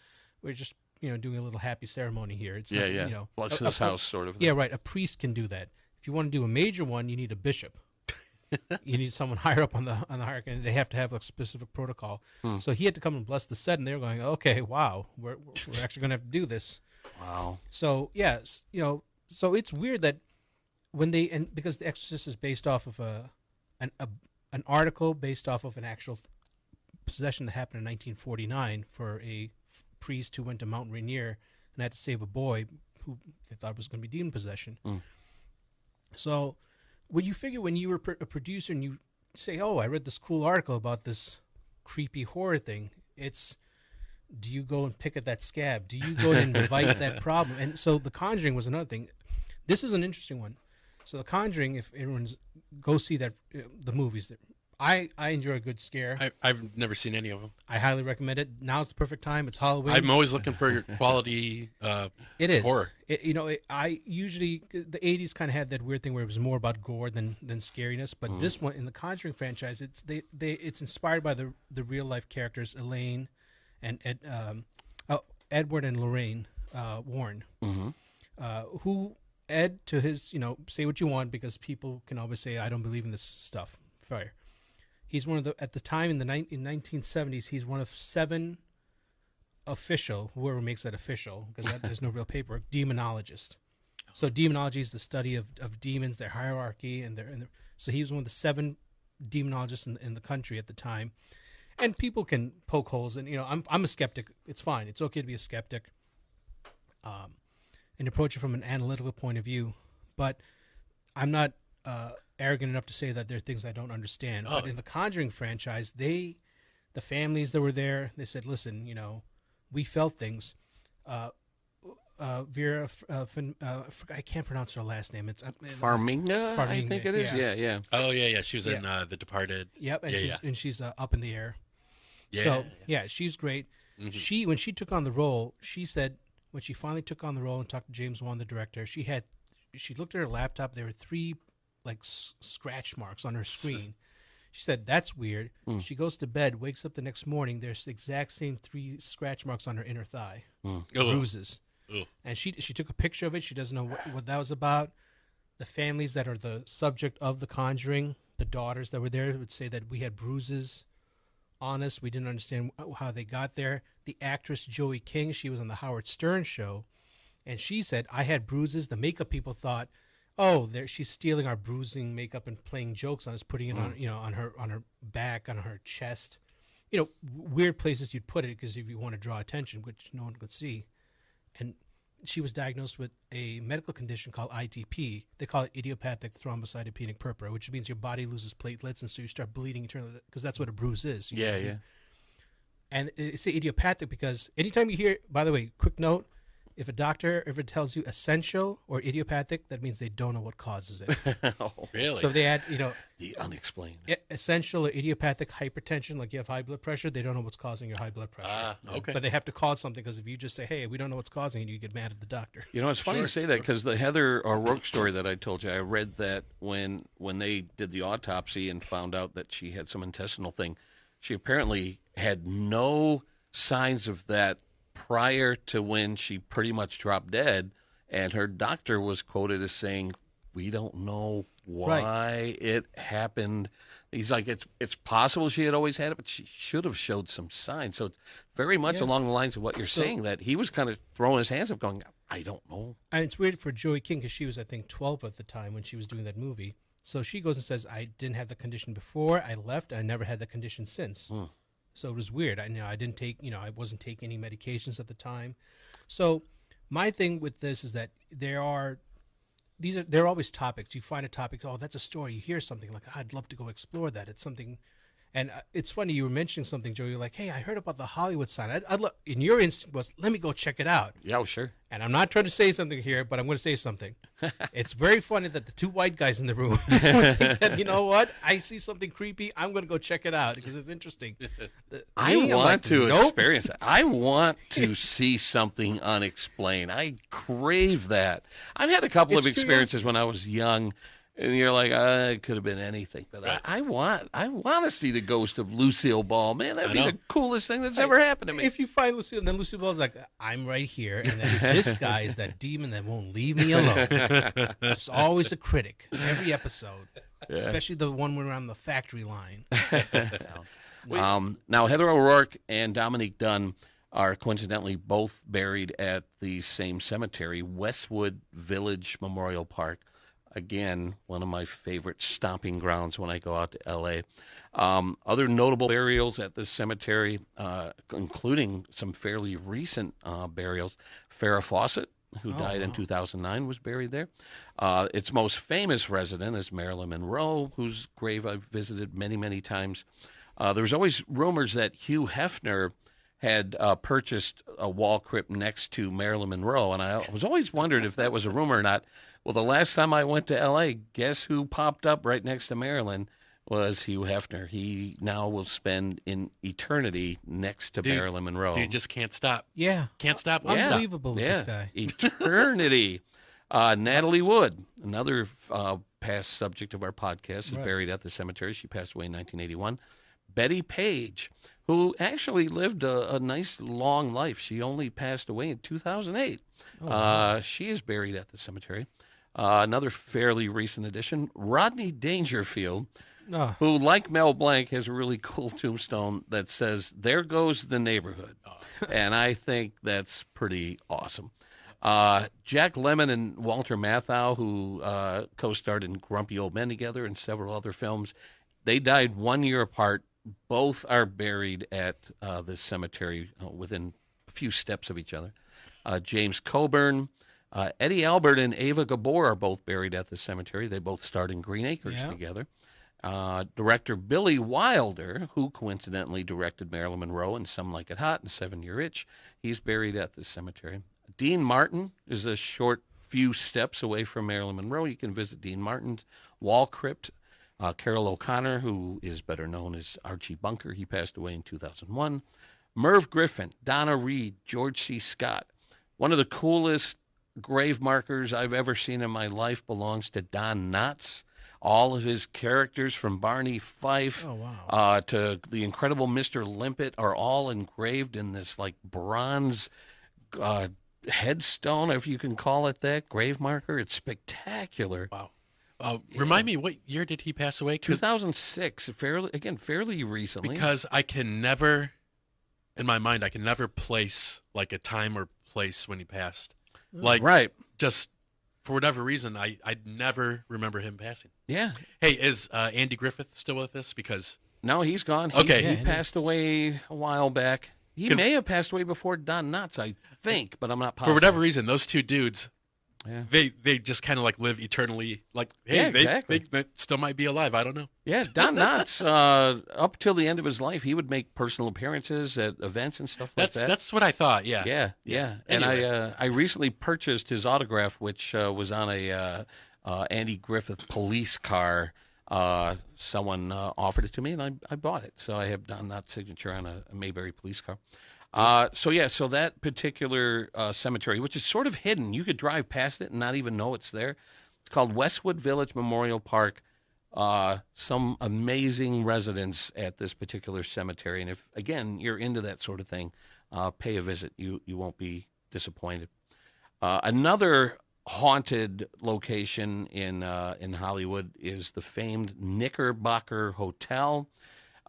we're just doing a little happy ceremony here. It's not, bless this house sort of thing. Yeah, right. A priest can do that. If you want to do a major one, you need a bishop. You need someone higher up on the hierarchy, and they have to have a specific protocol. So he had to come and bless the set, and they were going, okay, wow, we're actually going to have to do this. Wow. So yes, so it's weird that when because The Exorcist is based off of an article based off of an actual possession that happened in 1949 for a priest who went to Mount Rainier and had to save a boy who they thought was going to be demon possession. So when you figure when you were a producer and you say, oh, I read this cool article about this creepy horror thing, do you go and pick at that scab? Do you go and invite that problem? And so The Conjuring was another thing. This is an interesting one. So The Conjuring, if everyone's go see that the movies, I enjoy a good scare. I've never seen any of them. I highly recommend it. Now's the perfect time. It's Halloween. I'm always looking for quality it is. horror. I usually, the 80s kind of had that weird thing where it was more about gore than scariness. But this one, in the Conjuring franchise, it's inspired by the real life characters, Elaine and Edward and Lorraine Warren, who Ed, to his, say what you want, because people can always say, I don't believe in this stuff. Fair. He's one of the, at the time in 1970s, he's one of 7 official, whoever makes that official, because there's no real paperwork, demonologist. So demonology is the study of demons, their hierarchy, so he was one of the 7 demonologists in the country at the time. And people can poke holes, and I'm a skeptic. It's fine. It's okay to be a skeptic, and approach it from an analytical point of view. But I'm not arrogant enough to say that there are things I don't understand. But in the Conjuring franchise, the families that were there, they said, listen, we felt things. Vera, I can't pronounce her last name. It's Farmiga, I think it is. Yeah. Oh, yeah. She was in The Departed. Yep, and she's up in the air. Yeah. So, she's great. Mm-hmm. When she took on the role, she said, when she finally took on the role and talked to James Wan, the director, she looked at her laptop. There were 3 scratch marks on her screen. She said, that's weird. She goes to bed, wakes up the next morning. There's the exact same 3 scratch marks on her inner thigh, bruises. And she took a picture of it. She doesn't know what that was about. The families that are the subject of The Conjuring, the daughters that were there, would say that we had bruises on us. We didn't understand how they got there. The actress Joey King, she was on the Howard Stern show, and she said, I had bruises. The makeup people thought, she's stealing our bruising makeup and playing jokes on us, putting it on, on her back, on her chest, weird places you'd put it because if you want to draw attention, which no one could see. And she was diagnosed with a medical condition called ITP. They call it idiopathic thrombocytopenic purpura, which means your body loses platelets, and so you start bleeding internally, because that's what a bruise is. Yeah. And it's idiopathic because anytime you hear, by the way, quick note, if a doctor ever tells you essential or idiopathic, that means they don't know what causes it. Oh, really? So they add, the unexplained. Essential or idiopathic hypertension, like you have high blood pressure, they don't know what's causing your high blood pressure. Okay. But they have to call it something, because if you just say, hey, we don't know what's causing it, you get mad at the doctor. It's funny you say that, because the Heather O'Rourke story that I told you, I read that when they did the autopsy and found out that she had some intestinal thing, she apparently had no signs of that prior to when she pretty much dropped dead, and her doctor was quoted as saying, we don't know why it happened. He's like, it's possible she had always had it, but she should have showed some signs. So it's very much along the lines of what you're saying, that he was kind of throwing his hands up going, I don't know. And it's weird for Joey King, because she was, I think, 12 at the time when she was doing that movie. So she goes and says, I didn't have the condition before I left, and I never had the condition since. So it was weird. I didn't take, I wasn't taking any medications at the time. So my thing with this is that there are always topics. You find a topic, that's a story. You hear something like, I'd love to go explore that. It's something, and it's funny, you were mentioning something, Joe. You're like, hey, I heard about the Hollywood sign. I'd love, and your instinct was, let me go check it out. Yeah, sure. And I'm not trying to say something here, but I'm going to say something. It's very funny that the 2 white guys in the room think that, you know what? I see something creepy. I'm going to go check it out because it's interesting. I want to experience it. I want to see something unexplained. I crave that. I've had a couple of experiences when I was young, and you're like, it could have been anything. But I want to see the ghost of Lucille Ball. Man, that'd be the coolest thing that's ever happened to me. If you find Lucille, and then Lucille Ball's like, I'm right here, and then this guy is that demon that won't leave me alone. It's always a critic, every episode, especially the one when we're on the factory line. Now, Heather O'Rourke and Dominique Dunn are coincidentally both buried at the same cemetery, Westwood Village Memorial Park. Again, one of my favorite stomping grounds when I go out to L.A. Other notable burials at this cemetery, including some fairly recent burials. Farrah Fawcett, who died in 2009, was buried there. Its most famous resident is Marilyn Monroe, whose grave I've visited many, many times. There was always rumors that Hugh Hefner had purchased a wall crypt next to Marilyn Monroe, and I was always wondered if that was a rumor or not. Well, the last time I went to L.A., guess who popped up right next to Marilyn? was Hugh Hefner. He now will spend in eternity next to Marilyn Monroe. Dude just can't stop. Yeah. Can't stop. Yeah. Unbelievable with this guy. Eternity. Natalie Wood, another past subject of our podcast, is buried at the cemetery. She passed away in 1981. Betty Page, who actually lived a nice long life. She only passed away in 2008. Oh, wow. She is buried at the cemetery. Another fairly recent addition, Rodney Dangerfield, who, like Mel Blanc, has a really cool tombstone that says, "There goes the neighborhood." And I think that's pretty awesome. Jack Lemmon and Walter Matthau, who co-starred in Grumpy Old Men together and several other films, they died 1 year apart. Both are buried at this cemetery within a few steps of each other. James Coburn, Eddie Albert, and Ava Gabor are both buried at the cemetery. They both starred in Green Acres together. Director Billy Wilder, who coincidentally directed Marilyn Monroe and Some Like It Hot and 7-Year Itch, he's buried at the cemetery. Dean Martin is a short few steps away from Marilyn Monroe. You can visit Dean Martin's wall crypt. Carol O'Connor, who is better known as Archie Bunker, he passed away in 2001. Merv Griffin, Donna Reed, George C. Scott. One of the coolest grave markers I've ever seen in my life belongs to Don Knotts. All of his characters, from Barney Fife to the incredible Mr. Limpet, are all engraved in this like bronze headstone, if you can call it that, grave marker. It's spectacular. Wow. Remind me, what year did he pass away? 2006, fairly recently. Because I can never, in my mind, I can never place like a time or place when he passed. Like, just for whatever reason, I never remember him passing. Yeah. Hey, is Andy Griffith still with us? Because no, he's gone. He passed away a while back. He may have passed away before Don Knotts, I think, but I'm not positive. For whatever reason, those two dudes, they just kind of like live eternally. Like, hey, they still might be alive. I don't know. Yeah, Don Knotts, up till the end of his life, he would make personal appearances at events and stuff like that. That's what I thought. Yeah. Yeah. Anyway. And I recently purchased his autograph, which was on a Andy Griffith police car. Someone offered it to me, and I bought it. So I have Don Knott's signature on a Mayberry police car. So that particular cemetery, which is sort of hidden, you could drive past it and not even know it's there. It's called Westwood Village Memorial Park. Some amazing residents at this particular cemetery. And if, again, you're into that sort of thing, pay a visit. You won't be disappointed. Another haunted location in Hollywood is the famed Knickerbocker Hotel.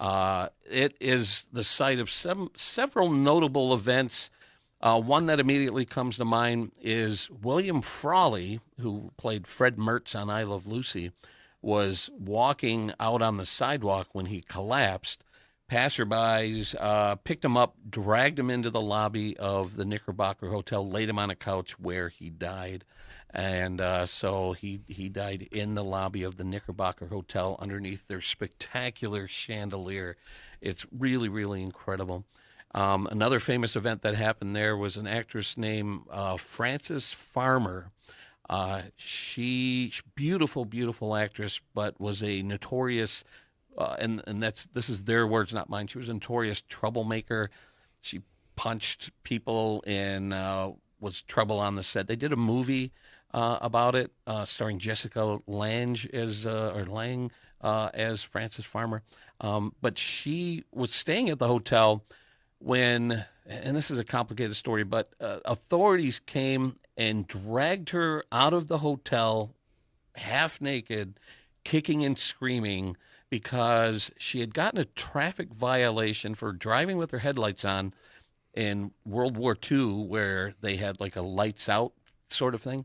It is the site of several notable events. One that immediately comes to mind is William Frawley, who played Fred Mertz on I Love Lucy, was walking out on the sidewalk when he collapsed. Passerbys picked him up, dragged him into the lobby of the Knickerbocker Hotel, laid him on a couch where he died. And so he died in the lobby of the Knickerbocker Hotel underneath their spectacular chandelier. It's really, really incredible. Another famous event that happened there was an actress named Frances Farmer. She, beautiful, beautiful actress, but was a notorious, and this is their words, not mine. She was a notorious troublemaker. She punched people and was trouble on the set. They did a movie about it, starring Jessica Lange as Frances Farmer. But she was staying at the hotel when, and this is a complicated story, but authorities came and dragged her out of the hotel half naked, kicking and screaming, because she had gotten a traffic violation for driving with her headlights on in World War II, where they had like a lights out sort of thing.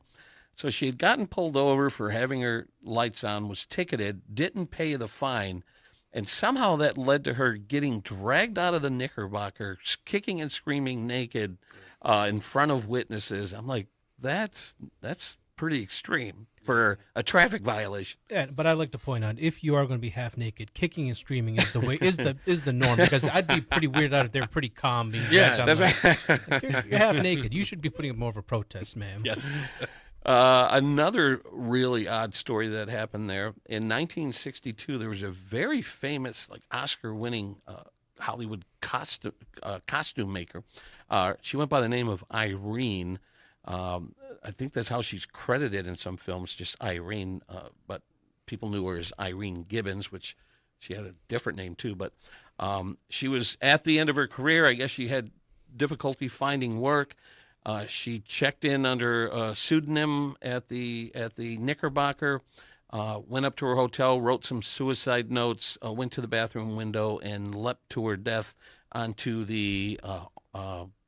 So she had gotten pulled over for having her lights on, was ticketed, didn't pay the fine, and somehow that led to her getting dragged out of the Knickerbocker, kicking and screaming naked in front of witnesses. I'm like, that's pretty extreme for a traffic violation. Yeah, but I'd like to point out, if you are going to be half naked, kicking and screaming is the way is the norm, because I'd be pretty weirded out if they're pretty calm being dragged down. Like, you're half naked. You should be putting up more of a protest, ma'am. Yes. Another really odd story that happened there in 1962. There was a very famous, like Oscar-winning Hollywood costume maker. She went by the name of Irene. I think that's how she's credited in some films, just Irene. But people knew her as Irene Gibbons, which she had a different name too. But she was at the end of her career. I guess she had difficulty finding work. She checked in under a pseudonym at the Knickerbocker, went up to her hotel, wrote some suicide notes, went to the bathroom window, and leapt to her death onto the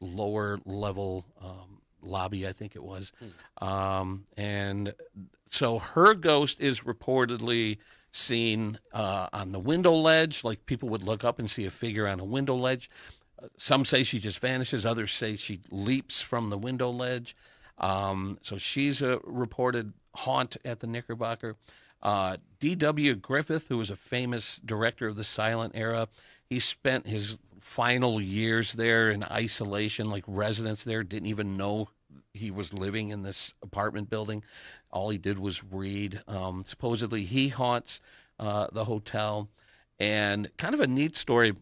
lower level lobby, I think it was. And so her ghost is reportedly seen on the window ledge, like people would look up and see a figure on a window ledge. Some say she just vanishes. Others say she leaps from the window ledge. So she's a reported haunt at the Knickerbocker. D.W. Griffith, who was a famous director of the silent era, he spent his final years there in isolation, like residents there didn't even know he was living in this apartment building. All he did was read. Supposedly he haunts the hotel. And kind of a neat story.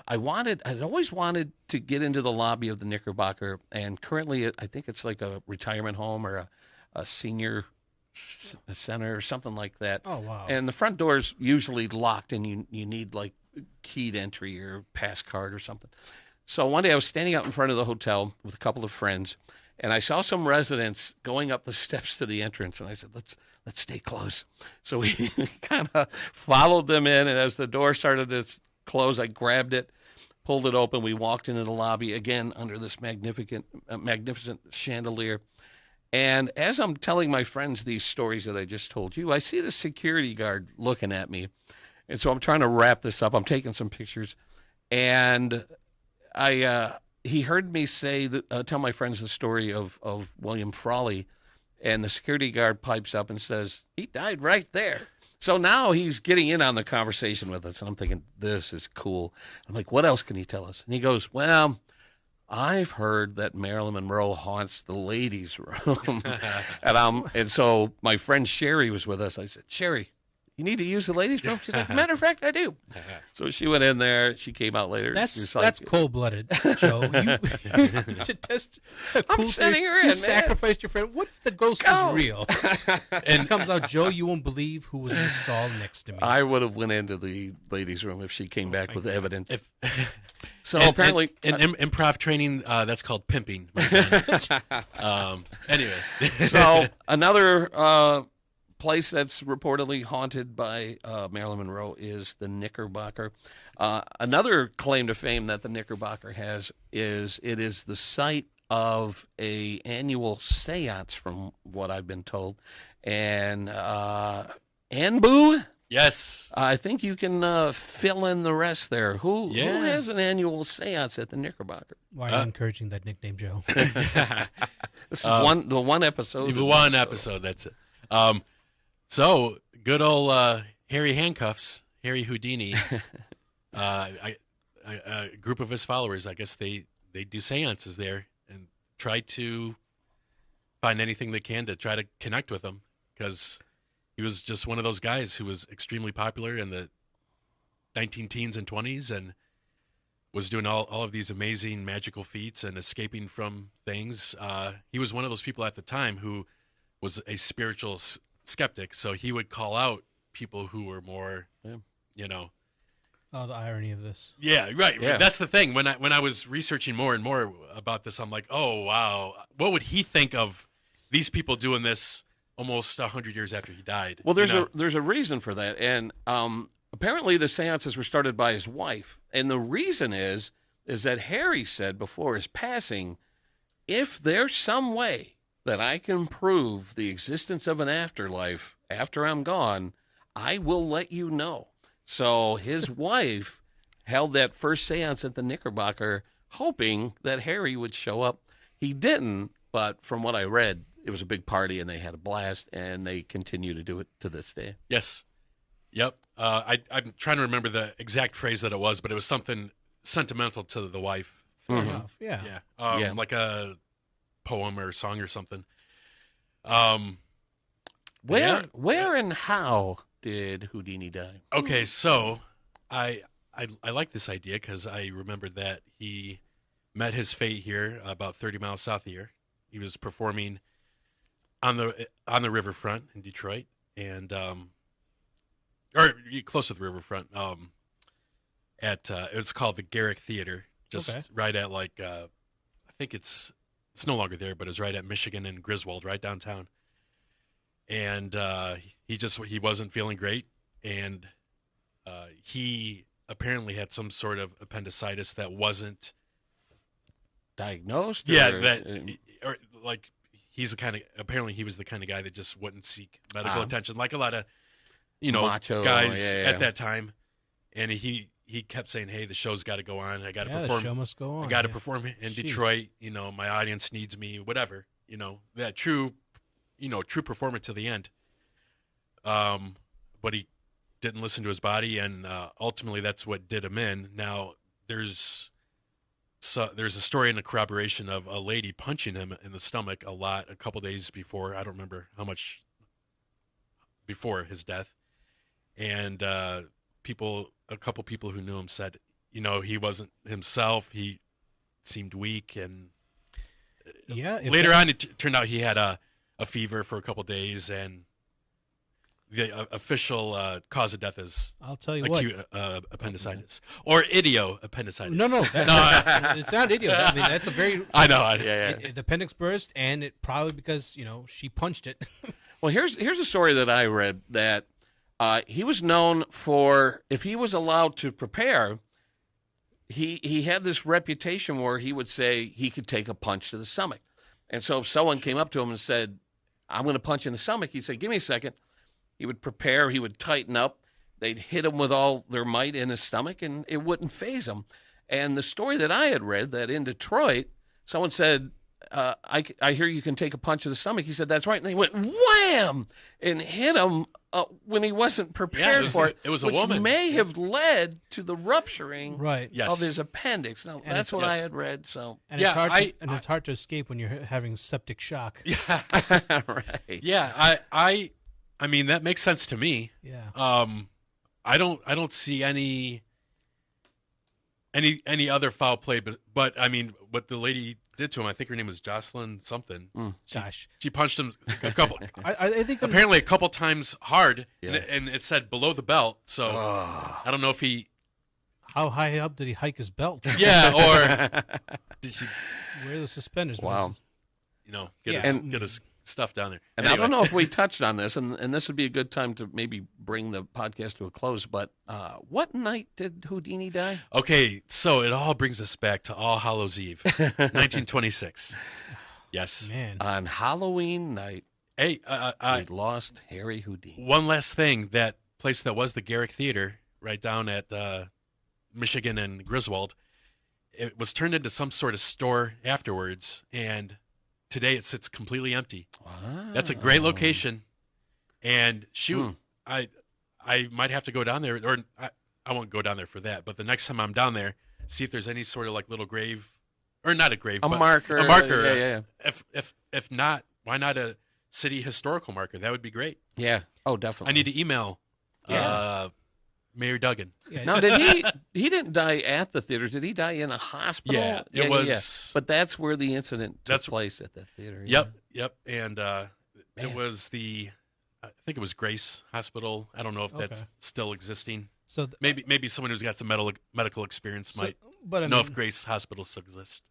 I'd always wanted to get into the lobby of the Knickerbocker, and currently I think it's like a retirement home or a senior center or something like that. Oh, wow. And the front door is usually locked, and you need like keyed entry or pass card or something. So one day I was standing out in front of the hotel with a couple of friends, and I saw some residents going up the steps to the entrance, and I said, let's stay close. So we kind of followed them in, and as the door started to close, I grabbed it, pulled it open. We walked into the lobby again under this magnificent chandelier. And as I'm telling my friends these stories that I just told you, I see the security guard looking at me. And so I'm trying to wrap this up. I'm taking some pictures. And he heard me tell my friends the story of William Frawley. And the security guard pipes up and says, he died right there. So now he's getting in on the conversation with us, and I'm thinking, this is cool. I'm like, what else can he tell us? And he goes, well, I've heard that Marilyn Monroe haunts the ladies' room. and so my friend Sherry was with us. I said, Sherry, you need to use the ladies' room? She's like, matter of fact, I do. So she went in there. She came out later. That's cold-blooded, Joe. You should test. I'm sending her in, man. Sacrificed your friend. What if the ghost was real? And it comes out, Joe, you won't believe who was in the stall next to me. I would have went into the ladies' room if she came back with evidence. Apparently, in improv training, that's called pimping. Anyway, so another place that's reportedly haunted by Marilyn Monroe is the Knickerbocker. Another claim to fame that the Knickerbocker has is it is the site of a annual seance, from what I've been told. And Anbu? Yes. I think you can fill in the rest there. Who has an annual seance at the Knickerbocker? Why are you encouraging that nickname, Joe? This is the one episode. The one episode, that's it. So, good old Harry Handcuffs, Harry Houdini, a group of his followers, I guess they do seances there and try to find anything they can to try to connect with him, because he was just one of those guys who was extremely popular in the 19-teens and 20s and was doing all of these amazing magical feats and escaping from things. He was one of those people at the time who was a spiritual skeptic, so he would call out people who were more, Oh, the irony of this. Yeah, right. Yeah. That's the thing. When I was researching more and more about this, I'm like, oh wow, what would he think of these people doing this almost 100 years after he died? Well, there's a reason for that, and apparently the seances were started by his wife, and the reason is that Harry said before his passing, if there's some way that I can prove the existence of an afterlife after I'm gone, I will let you know. So his wife held that first seance at the Knickerbocker, hoping that Harry would show up. He didn't, but from what I read, it was a big party and they had a blast, and they continue to do it to this day. Yes. Yep. I'm trying to remember the exact phrase that it was, but it was something sentimental to the wife. Fair enough. Yeah. Yeah. Like a poem or song or something. Where and how did Houdini die? Okay, so I like this idea because I remembered that he met his fate here about 30 miles south of here. He was performing on the riverfront in Detroit, and or close to the riverfront. It was called the Garrick Theater, just right at like I think it's no longer there, but it's right at Michigan and Griswold, right downtown. And he wasn't feeling great, and he apparently had some sort of appendicitis that wasn't diagnosed. Or like apparently he was the kind of guy that just wouldn't seek medical attention, like a lot of macho guys at that time. And he kept saying, "Hey, the show's got to go on. I got to perform. The show must go on. I got to perform in Detroit. My audience needs me. Whatever. That true performer to the end." But he didn't listen to his body, and ultimately that's what did him in. Now there's a story in the corroboration of a lady punching him in the stomach a couple days before. I don't remember how much before his death, and a couple people who knew him said, he wasn't himself. He seemed weak, and later on it turned out he had a fever for a couple days, and the official cause of death is acute appendicitis or idioappendicitis. No, it's not idio. I mean, that's a very. I know. The appendix burst, and it probably because she punched it. Well, here's a story that I read that he was known for, if he was allowed to prepare, he had this reputation where he would say he could take a punch to the stomach, and so if someone came up to him and said, "I'm going to punch you in the stomach," he'd say, "Give me a second." He would prepare. He would tighten up. They'd hit him with all their might in his stomach, and it wouldn't faze him. And the story that I had read, that in Detroit, someone said, I hear you can take a punch to the stomach. He said, "That's right." And they went wham and hit him when he wasn't prepared for it. It was a which woman. may have led to the rupturing Yes. of his appendix. Now, And that's what I had read. So and it's hard to escape when you're having septic shock. Yeah, right. Yeah, I mean, that makes sense to me. Yeah. I don't see any other foul play, but I mean, what the lady did to him, I think her name was Jocelyn something. She punched him a couple. I think apparently a couple times hard, and it said below the belt. So I don't know if he. How high up did he hike his belt? Yeah, or did she wear the suspenders? Wow. Get his stuff down there. And anyway. I don't know if we touched on this, and this would be a good time to maybe bring the podcast to a close, but what night did Houdini die? Okay, so it all brings us back to All Hallows Eve, 1926. Yes. Man. On Halloween night, we lost Harry Houdini. One last thing, that place that was the Garrick Theater, right down at Michigan and Griswold, it was turned into some sort of store afterwards, and today it sits completely empty. Wow. That's a great location. And shoot, I might have to go down there, or I won't go down there for that, but the next time I'm down there, see if there's any sort of like little grave, or not a grave, but marker. A marker. Yeah. If not, why not a city historical marker? That would be great. Yeah. Oh, definitely. I need to email Mayor Duggan. Yeah. Now, did he didn't die at the theater? Did he die in a hospital? Yeah, it was. Yeah. But that's where the incident took place, at that theater. Yep. And it was I think it was Grace Hospital. I don't know if that's still existing. So maybe someone who's got some medical experience might know if Grace Hospital still exists.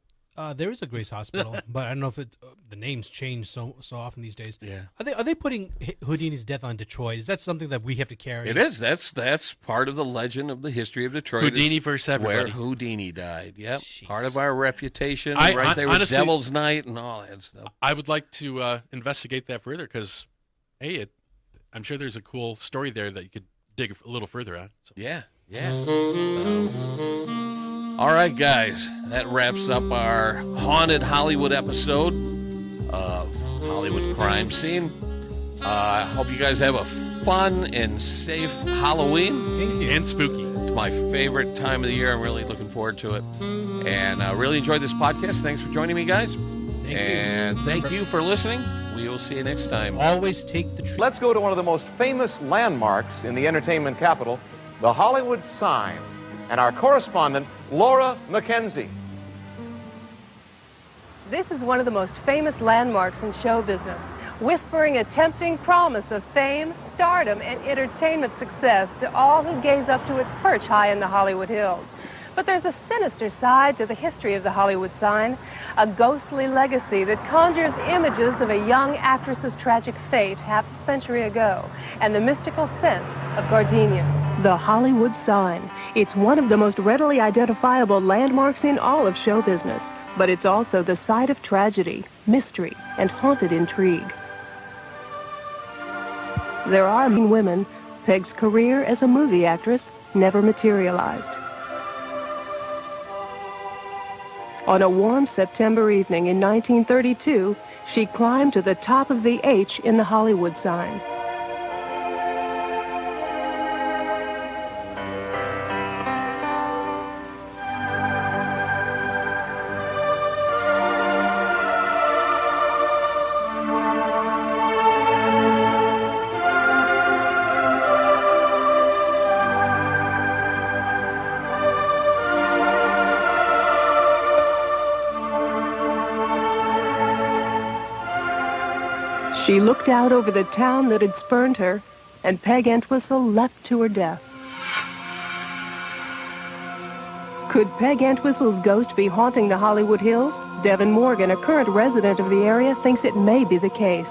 There is a Grace Hospital, but I don't know if the names change so often these days. Yeah. Are they putting Houdini's death on Detroit? Is that something that we have to carry? It is. That's part of the legend of the history of Detroit. Houdini versus everybody. Where Houdini died. Yep. Jeez. Part of our reputation. There honestly, with Devil's Night and all that stuff. I would like to investigate that further because, hey, I'm sure there's a cool story there that you could dig a little further on. So. Yeah. All right, guys, that wraps up our haunted Hollywood episode of Hollywood Crime Scene. I hope you guys have a fun and safe Halloween. Thank you. And spooky. It's my favorite time of the year. I'm really looking forward to it. And I really enjoyed this podcast. Thanks for joining me, guys. Thank you for listening. we will see you next time. Always take the truth. Let's go to one of the most famous landmarks in the entertainment capital, the Hollywood sign, and our correspondent, Laura McKenzie. This is one of the most famous landmarks in show business, whispering a tempting promise of fame, stardom, and entertainment success to all who gaze up to its perch high in the Hollywood Hills. But there's a sinister side to the history of the Hollywood sign, a ghostly legacy that conjures images of a young actress's tragic fate half a century ago, and the mystical scent of gardenia. The Hollywood sign. It's one of the most readily identifiable landmarks in all of show business, but it's also the site of tragedy, mystery, and haunted intrigue. There are women. Peg's career as a movie actress never materialized. On a warm September evening in 1932, she climbed to the top of the H in the Hollywood sign. She looked out over the town that had spurned her, and Peg Entwistle leapt to her death. Could Peg Entwistle's ghost be haunting the Hollywood Hills? Devin Morgan, a current resident of the area, thinks it may be the case.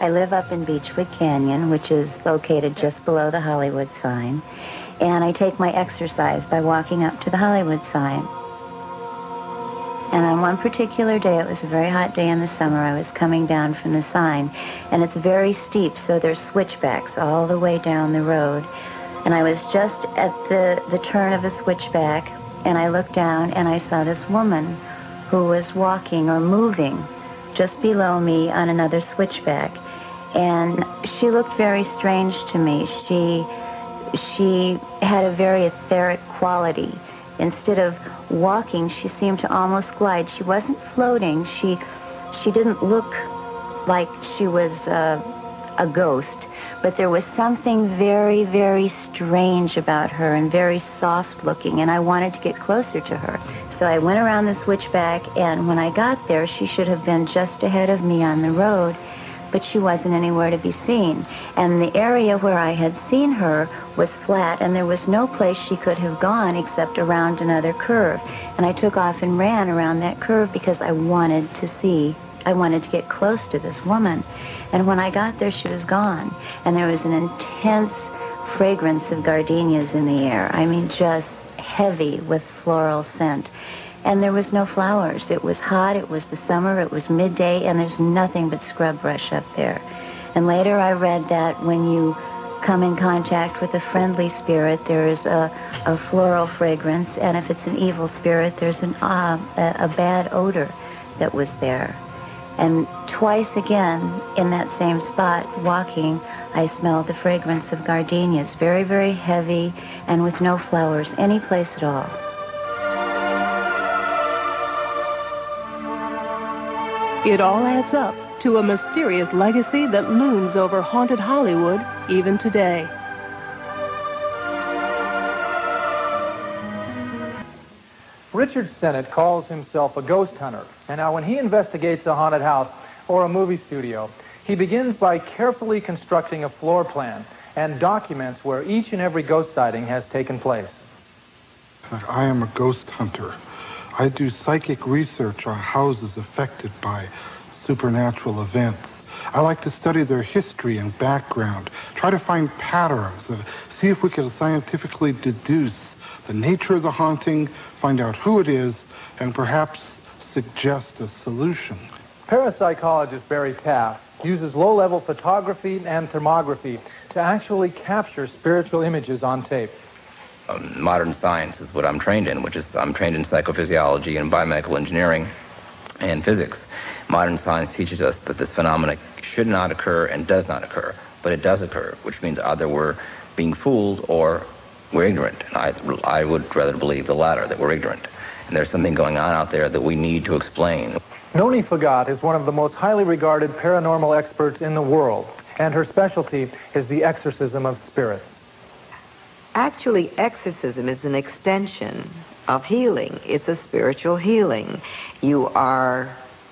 I live up in Beechwood Canyon, which is located just below the Hollywood sign, and I take my exercise by walking up to the Hollywood sign. And on one particular day, it was a very hot day in the summer, I was coming down from the sign, and it's very steep, so there's switchbacks all the way down the road. And I was just at the turn of a switchback, and I looked down, and I saw this woman who was walking or moving just below me on another switchback. And she looked very strange to me. She had a very etheric quality. Instead of walking, she seemed to almost glide. She wasn't floating. She didn't look like she was a ghost, but there was something very, very strange about her and very soft looking, and I wanted to get closer to her. So I went around the switchback, and when I got there, she should have been just ahead of me on the road, but she wasn't anywhere to be seen. And the area where I had seen her was flat, and there was no place she could have gone except around another curve. And I took off and ran around that curve because I wanted to get close to this woman. And when I got there, she was gone. And there was an intense fragrance of gardenias in the air. I mean, just heavy with floral scent. And there was no flowers. It was hot, it was the summer, it was midday, and there's nothing but scrub brush up there. And later I read that when you come in contact with a friendly spirit, there is a floral fragrance, and if it's an evil spirit, there's a bad odor that was there. And twice again, in that same spot, walking, I smelled the fragrance of gardenias, very, very heavy, and with no flowers any place at all. It all adds up to a mysterious legacy that looms over haunted Hollywood even today. Richard Sennett calls himself a ghost hunter, and now when he investigates a haunted house or a movie studio, he begins by carefully constructing a floor plan and documents where each and every ghost sighting has taken place. I am a ghost hunter. I do psychic research on houses affected by supernatural events. I like to study their history and background, try to find patterns, see if we can scientifically deduce the nature of the haunting, find out who it is, and perhaps suggest a solution. Parapsychologist Barry Taft uses low-level photography and thermography to actually capture spiritual images on tape. Modern science is what I'm trained in, which is I'm trained in psychophysiology and biomedical engineering and physics. Modern science teaches us that this phenomena should not occur and does not occur, but it does occur, which means either we're being fooled or we're ignorant. And I would rather believe the latter, that we're ignorant. And there's something going on out there that we need to explain. Noni Fagat is one of the most highly regarded paranormal experts in the world, and her specialty is the exorcism of spirits. Actually, exorcism is an extension of healing. It's a spiritual healing. You are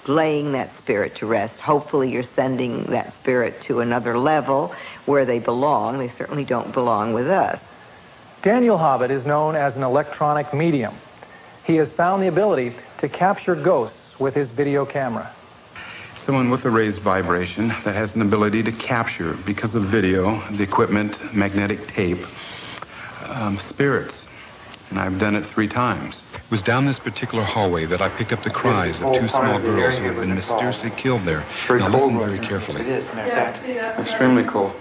laying that spirit to rest. Hopefully you're sending that spirit to another level where they belong. They certainly don't belong with us. Daniel Hobbit is known as an electronic medium. He has found the ability to capture ghosts with his video camera. Someone with a raised vibration that has an ability to capture, because of video, the equipment, magnetic tape, spirits. And I've done it 3 times. It was down this particular hallway that I picked up the cries of 2 small girls who had been mysteriously killed there. Now listen very carefully. Extremely cool.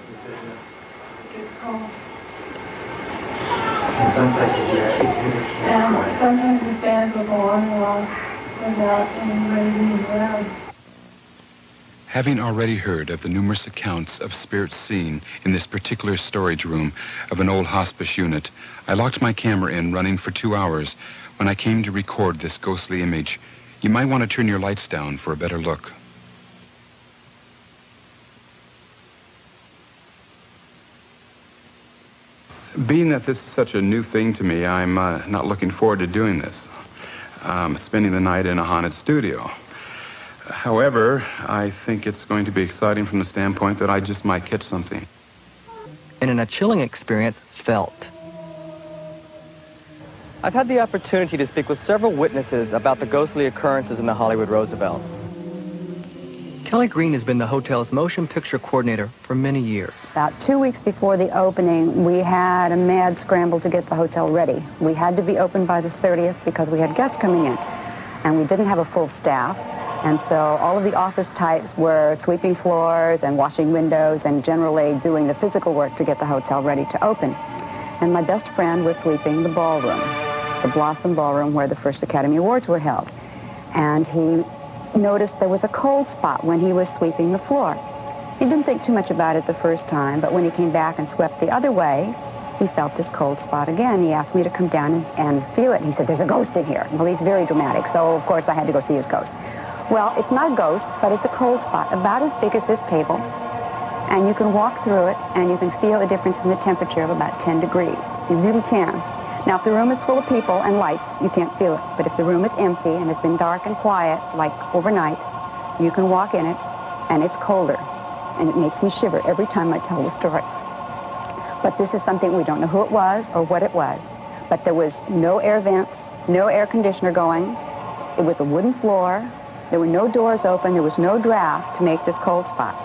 Some places you actually hear it. And sometimes the fans will go on and on without anybody being around. Having already heard of the numerous accounts of spirits seen in this particular storage room of an old hospice unit, I locked my camera in, running for 2 hours. When I came to record this ghostly image, you might want to turn your lights down for a better look. Being that this is such a new thing to me, I'm not looking forward to doing this. Spending the night in a haunted studio. However, I think it's going to be exciting from the standpoint that I just might catch something. And in a chilling experience, felt. I've had the opportunity to speak with several witnesses about the ghostly occurrences in the Hollywood Roosevelt. Kelly Green has been the hotel's motion picture coordinator for many years. About 2 weeks before the opening, we had a mad scramble to get the hotel ready. We had to be open by the 30th because we had guests coming in, and we didn't have a full staff. And so all of the office types were sweeping floors and washing windows and generally doing the physical work to get the hotel ready to open. And my best friend was sweeping the ballroom, the Blossom Ballroom where the first Academy Awards were held. And he noticed there was a cold spot when he was sweeping the floor. He didn't think too much about it the first time, but when he came back and swept the other way, he felt this cold spot again. He asked me to come down and feel it. He said, "There's a ghost in here." Well, he's very dramatic, so of course I had to go see his ghost. Well, it's not a ghost, but it's a cold spot, about as big as this table. And you can walk through it, and you can feel the difference in the temperature of about 10 degrees. You really can. Now, if the room is full of people and lights, you can't feel it. But if the room is empty and it's been dark and quiet, like overnight, you can walk in it, and it's colder. And it makes me shiver every time I tell the story. But this is something we don't know who it was or what it was. But there was no air vents, no air conditioner going. It was a wooden floor. There were no doors open. There was no draft to make this cold spot.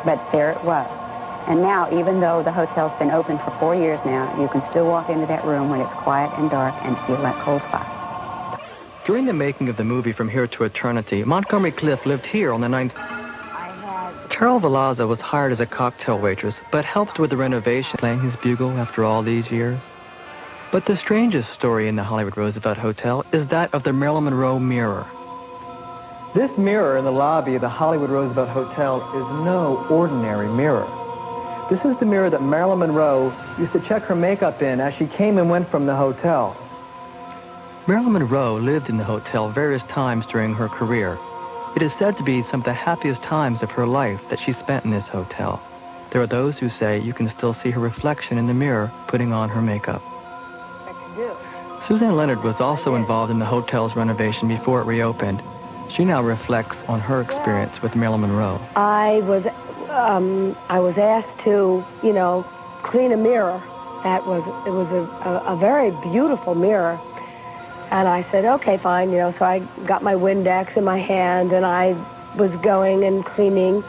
But there it was. And now, even though the hotel's been open for 4 years now, you can still walk into that room when it's quiet and dark and feel that cold spot. During the making of the movie From Here to Eternity, Montgomery Clift lived here on the 9th. Carol Velazza was hired as a cocktail waitress, but helped with the renovation, playing his bugle after all these years. But the strangest story in the Hollywood Roosevelt Hotel is that of the Marilyn Monroe mirror. This mirror in the lobby of the Hollywood Roosevelt Hotel is no ordinary mirror. This is the mirror that Marilyn Monroe used to check her makeup in as she came and went from the hotel. Marilyn Monroe lived in the hotel various times during her career. It is said to be some of the happiest times of her life that she spent in this hotel. There are those who say you can still see her reflection in the mirror putting on her makeup. Suzanne Leonard was also involved in the hotel's renovation before it reopened. She now reflects on her experience with Marilyn Monroe. I was asked to, clean a mirror. It was a very beautiful mirror. And I said, okay, fine, so I got my Windex in my hand and I was going and cleaning.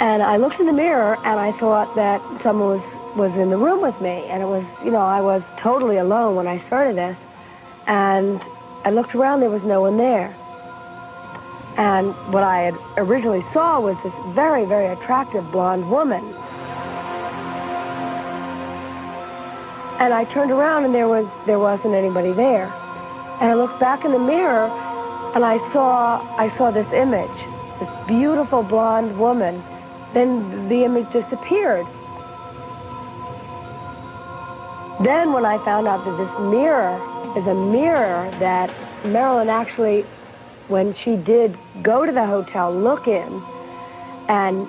And I looked in the mirror and I thought that someone was in the room with me. And it was, I was totally alone when I started this. And I looked around, there was no one there. And what I had originally saw was this very, very attractive blonde woman. And I turned around and there wasn't anybody there. And I looked back in the mirror and I saw this image, this beautiful blonde woman. Then the image disappeared. Then when I found out that this mirror is a mirror that Marilyn actually when she did go to the hotel, look in, and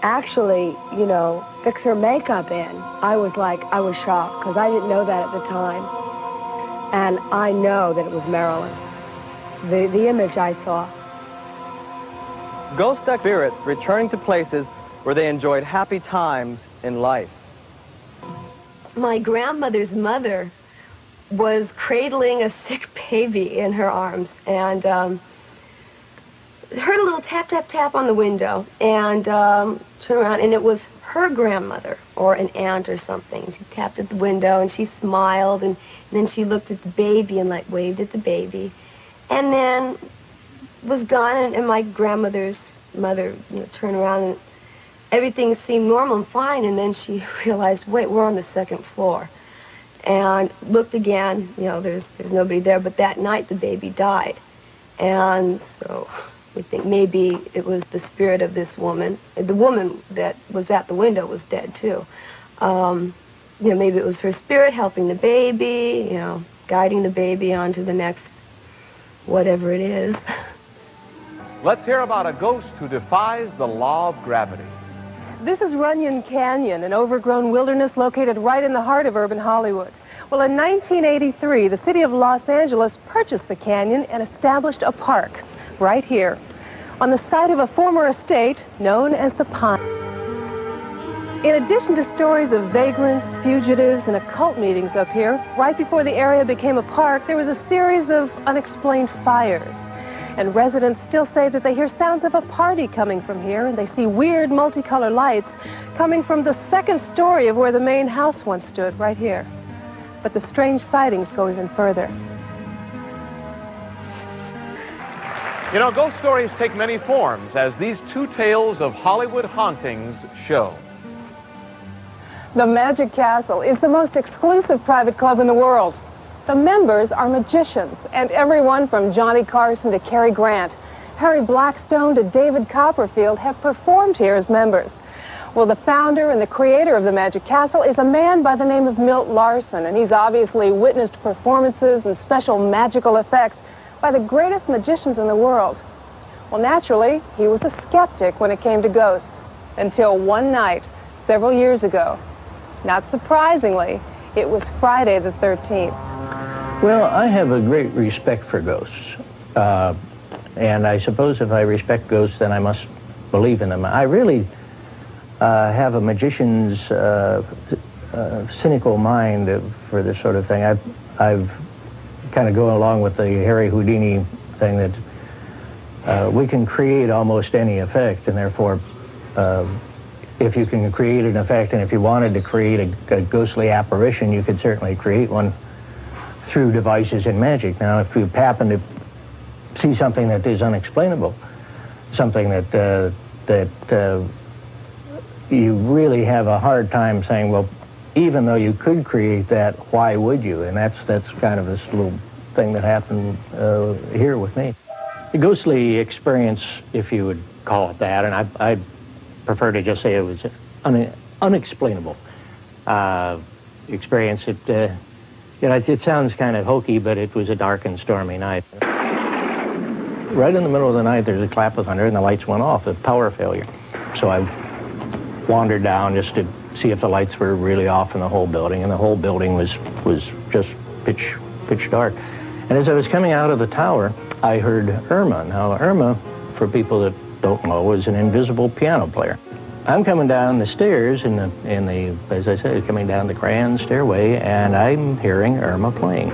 actually, you know, fix her makeup in, I was shocked, because I didn't know that at the time. And I know that it was Marilyn, the image I saw. Ghost spirits returning to places where they enjoyed happy times in life. My grandmother's mother was cradling a sick baby in her arms, and heard a little tap, tap, tap on the window, and turned around, and it was her grandmother or an aunt or something. She tapped at the window, and she smiled, and then she looked at the baby and like waved at the baby, and then was gone. And my grandmother's mother, you know, turned around, and everything seemed normal and fine. And then she realized, wait, we're on the second floor, and looked again. You know, there's nobody there. But that night the baby died, and so we think maybe it was the spirit of this woman. The woman that was at the window was dead too. You know, maybe it was her spirit helping the baby, you know, guiding the baby on to the next whatever it is. Let's hear about a ghost who defies the law of gravity. This is Runyon Canyon, an overgrown wilderness located right in the heart of urban Hollywood. Well, in 1983, the city of Los Angeles purchased the canyon and established a park right here on the site of a former estate known as the Pine. In addition to stories of vagrants, fugitives, and occult meetings up here, right before the area became a park, there was a series of unexplained fires. And residents still say that they hear sounds of a party coming from here, and they see weird multicolored lights coming from the second story of where the main house once stood, right here. But the strange sightings go even further. You know, ghost stories take many forms, as these two tales of Hollywood hauntings show. The Magic Castle is the most exclusive private club in the world. The members are magicians, and everyone from Johnny Carson to Cary Grant, Harry Blackstone to David Copperfield have performed here as members. Well, the founder and the creator of the Magic Castle is a man by the name of Milt Larson, and he's obviously witnessed performances and special magical effects by the greatest magicians in the world. Well, naturally, he was a skeptic when it came to ghosts, until one night, several years ago. Not surprisingly, it was Friday the 13th. Well, I have a great respect for ghosts. And I suppose if I respect ghosts, then I must believe in them. I really have a magician's cynical mind for this sort of thing. I've kind of go along with the Harry Houdini thing that we can create almost any effect, and therefore if you can create an effect, and if you wanted to create a ghostly apparition, you could certainly create one through devices in magic. Now, if you happen to see something that is unexplainable, something that you really have a hard time saying, well, even though you could create that, why would you? And that's kind of this little thing that happened here with me. The ghostly experience, if you would call it that, and I prefer to just say it was unexplainable experience. It sounds kind of hokey, but it was a dark and stormy night. Right in the middle of the night, there's a clap of thunder, and the lights went off, a power failure. So I wandered down just to see if the lights were really off in the whole building, and the whole building was just pitch dark. And as I was coming out of the tower, I heard Irma. Now, Irma, for people that don't know, is an invisible piano player. I'm coming down the stairs in the as I said, coming down the grand stairway, and I'm hearing Irma playing.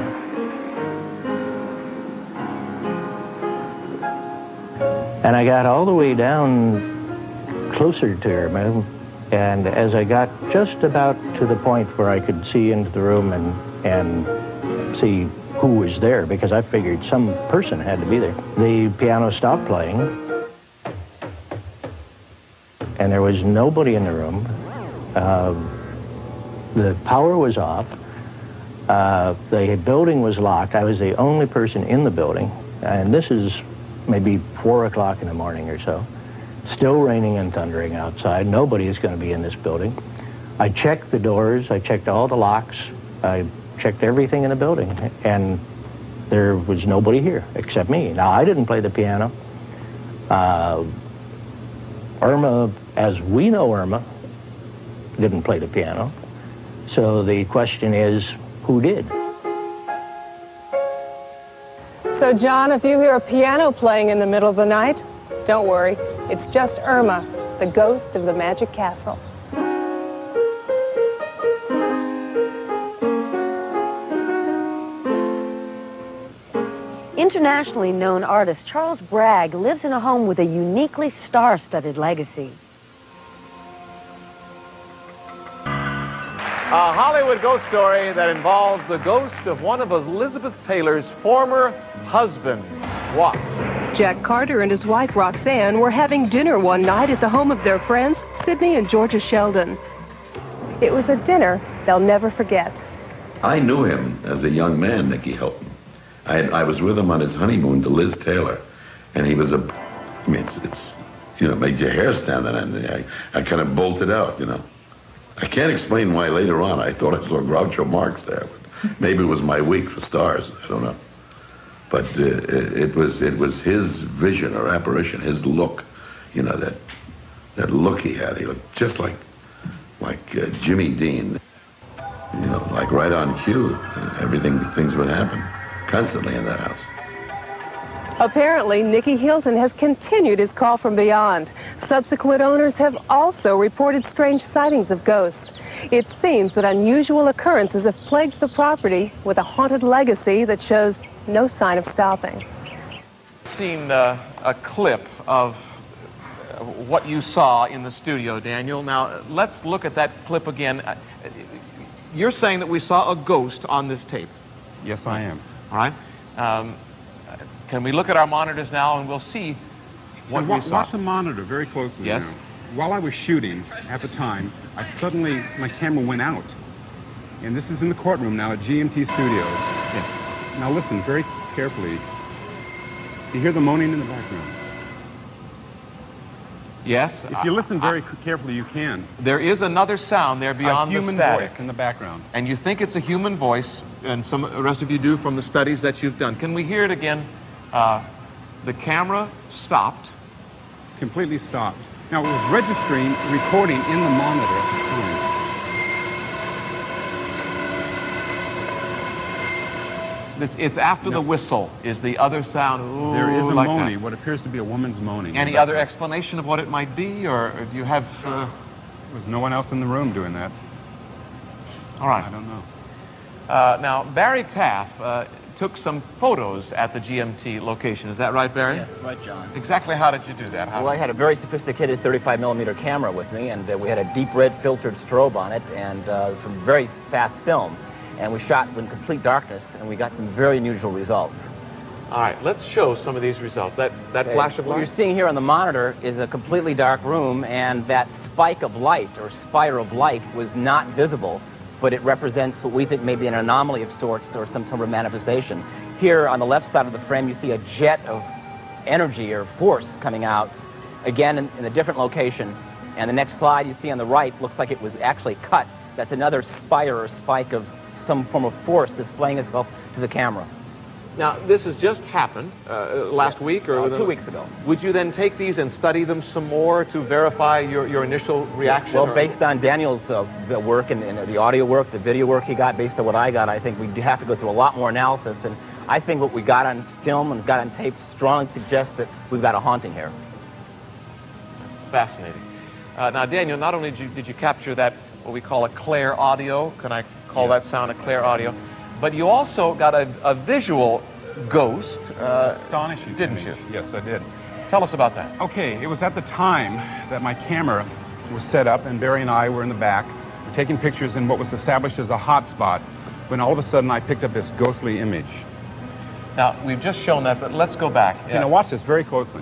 And I got all the way down closer to Irma, and as I got just about to the point where I could see into the room and see who was there, because I figured some person had to be there, the piano stopped playing, and there was nobody in the room. The power was off. The building was locked. I was the only person in the building, and this is maybe 4 o'clock in the morning or so. Still raining and thundering outside. Nobody is going to be in this building. I checked the doors. I checked all the locks. I checked everything in the building, and there was nobody here except me. Now, I didn't play the piano. Irma, as we know Irma, didn't play the piano. So the question is, who did? So, John, if you hear a piano playing in the middle of the night, don't worry. It's just Irma, the ghost of the Magic Castle. Internationally known artist Charles Bragg lives in a home with a uniquely star-studded legacy. A Hollywood ghost story that involves the ghost of one of Elizabeth Taylor's former husbands. Watch. Jack Carter and his wife Roxanne were having dinner one night at the home of their friends, Sidney and Georgia Sheldon. It was a dinner they'll never forget. I knew him as a young man, Nicky Hilton. I was with him on his honeymoon to Liz Taylor, and he was I mean, it's you know, made your hair stand on end. I kind of bolted out, you know. I can't explain why later on I thought I saw Groucho Marx there. Maybe it was my week for stars, I don't know. But it was his vision or apparition, his look, you know, that look he had. He looked just like Jimmy Dean, you know, like right on cue. Things would happen constantly in that house. Apparently, Nicky Hilton has continued his call from beyond. Subsequent owners have also reported strange sightings of ghosts. It seems that unusual occurrences have plagued the property with a haunted legacy that shows no sign of stopping. Seen a clip of what you saw in the studio, Daniel. Now, let's look at that clip again. You're saying that we saw a ghost on this tape? Yes, I am. All right. Can we look at our monitors now and we'll see what we saw? Watch the monitor very closely. Yes. Now. While I was shooting at the time, my camera went out. And this is in the courtroom now at GMT Studios. Yes. Now listen very carefully. You hear the moaning in the background? Yes. If you listen very carefully, you can. There is another sound there beyond a human the static. voice in the background. And you think it's a human voice, and the rest of you do from the studies that you've done. Can we hear it again? The camera stopped. Completely stopped. Now, it was registering, recording in the monitor at the time. It's after the whistle is the other sound. Ooh, there is a like moaning, that. what appears to be a woman's moaning. Any other explanation of what it might be, or do you have... There was no one else in the room doing that. All right. I don't know. Now, Barry Taff took some photos at the GMT location. Is that right, Barry? Yes, right, John. Exactly how did you do that? Well, I had a very sophisticated 35mm camera with me, and we had a deep red filtered strobe on it and some very fast film. And we shot in complete darkness, and we got some very unusual results. All right, let's show some of these results. That flash of light? What you're seeing here on the monitor is a completely dark room, and that spike of light, or spire of light, was not visible, but it represents what we think may be an anomaly of sorts or some sort of manifestation. Here on the left side of the frame, you see a jet of energy or force coming out, again in a different location. And the next slide you see on the right looks like it was actually cut. That's another spire or spike of some form of force displaying itself to the camera. Now, this has just happened last week or 2 weeks ago. Would you then take these and study them some more to verify your initial reaction? Well, based on Daniel's work and the audio work, the video work he got, based on what I got, I think we have to go through a lot more analysis. And I think what we got on film and got on tape strongly suggests that we've got a haunting here. That's fascinating. Now, Daniel, not only did you capture that, what we call a clair audio, can I call that sound a clair audio, but you also got a visual ghost, astonishing, didn't you? Yes, I did. Tell us about that. Okay, it was at the time that my camera was set up, and Barry and I were in the back, taking pictures in what was established as a hot spot, when all of a sudden I picked up this ghostly image. Now, we've just shown that, but let's go back. Yeah. Now watch this very closely.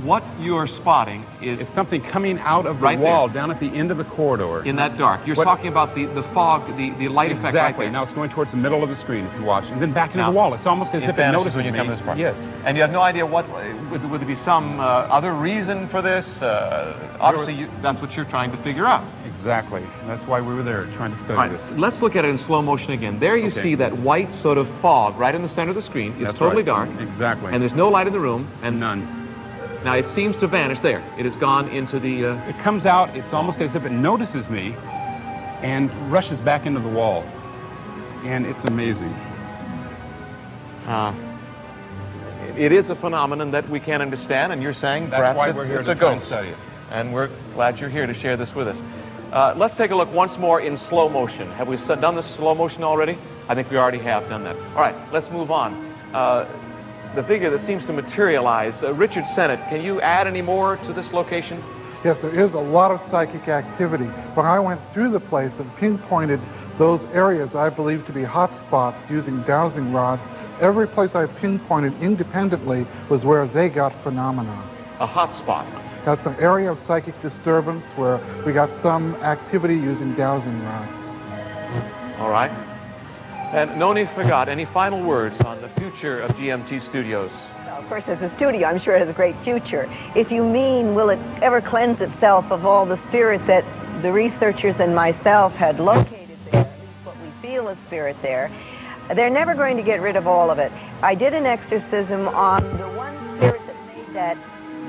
what you are spotting is... It's something coming out of the right wall, there, down at the end of the corridor. in that dark. You're talking about the fog, the light effect right Exactly. there. Now it's going towards the middle of the screen, if you watch, and then back into Now, the wall. It's almost as if it vanishes notices when you me. come to this part. Yes. And you have no idea what... Would there be some other reason for this? Obviously, that's what you're trying to figure out. Exactly. That's why we were there, trying to study All right, this. let's look at it in slow motion again. There you see that white sort of fog right in the center of the screen. It's That's totally right. dark. Exactly. And there's no light in the room. And none. Now it seems to vanish there. It has gone into the... It comes out, it's almost as if it notices me and rushes back into the wall. And it's amazing. It is a phenomenon that we can't understand, and you're saying That's perhaps why we're here it's to a try and ghost. study it. And we're glad you're here to share this with us. Let's take a look once more in slow motion. Have we done this slow motion already? I think we already have done that. All right, let's move on. The figure that seems to materialize, Richard Sennett, can you add any more to this location? Yes, there is a lot of psychic activity. When I went through the place and pinpointed those areas I believe to be hot spots using dowsing rods, every place I pinpointed independently was where they got phenomena. A hot spot. That's an area of psychic disturbance where we got some activity using dowsing rods. All right. And Noni Fagat, any final words on the future of GMT Studios? Of course, as a studio, I'm sure it has a great future. If you mean, will it ever cleanse itself of all the spirit that the researchers and myself had located there, at least what we feel is spirit there, they're never going to get rid of all of it. I did an exorcism on the one spirit that made that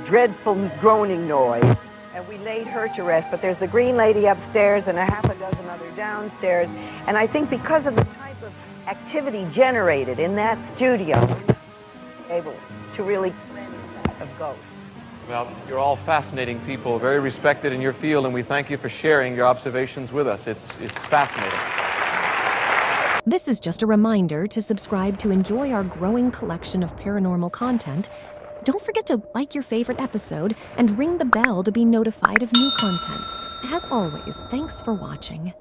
dreadful groaning noise, and we laid her to rest, but there's the green lady upstairs and a half a dozen other downstairs, and I think because of the type of activity generated in that studio, we're able to really cleanse that of ghosts. Well, you're all fascinating people, very respected in your field, and we thank you for sharing your observations with us. It's fascinating. This is just a reminder to subscribe to enjoy our growing collection of paranormal content. Don't forget to like your favorite episode and ring the bell to be notified of new content. As always, thanks for watching.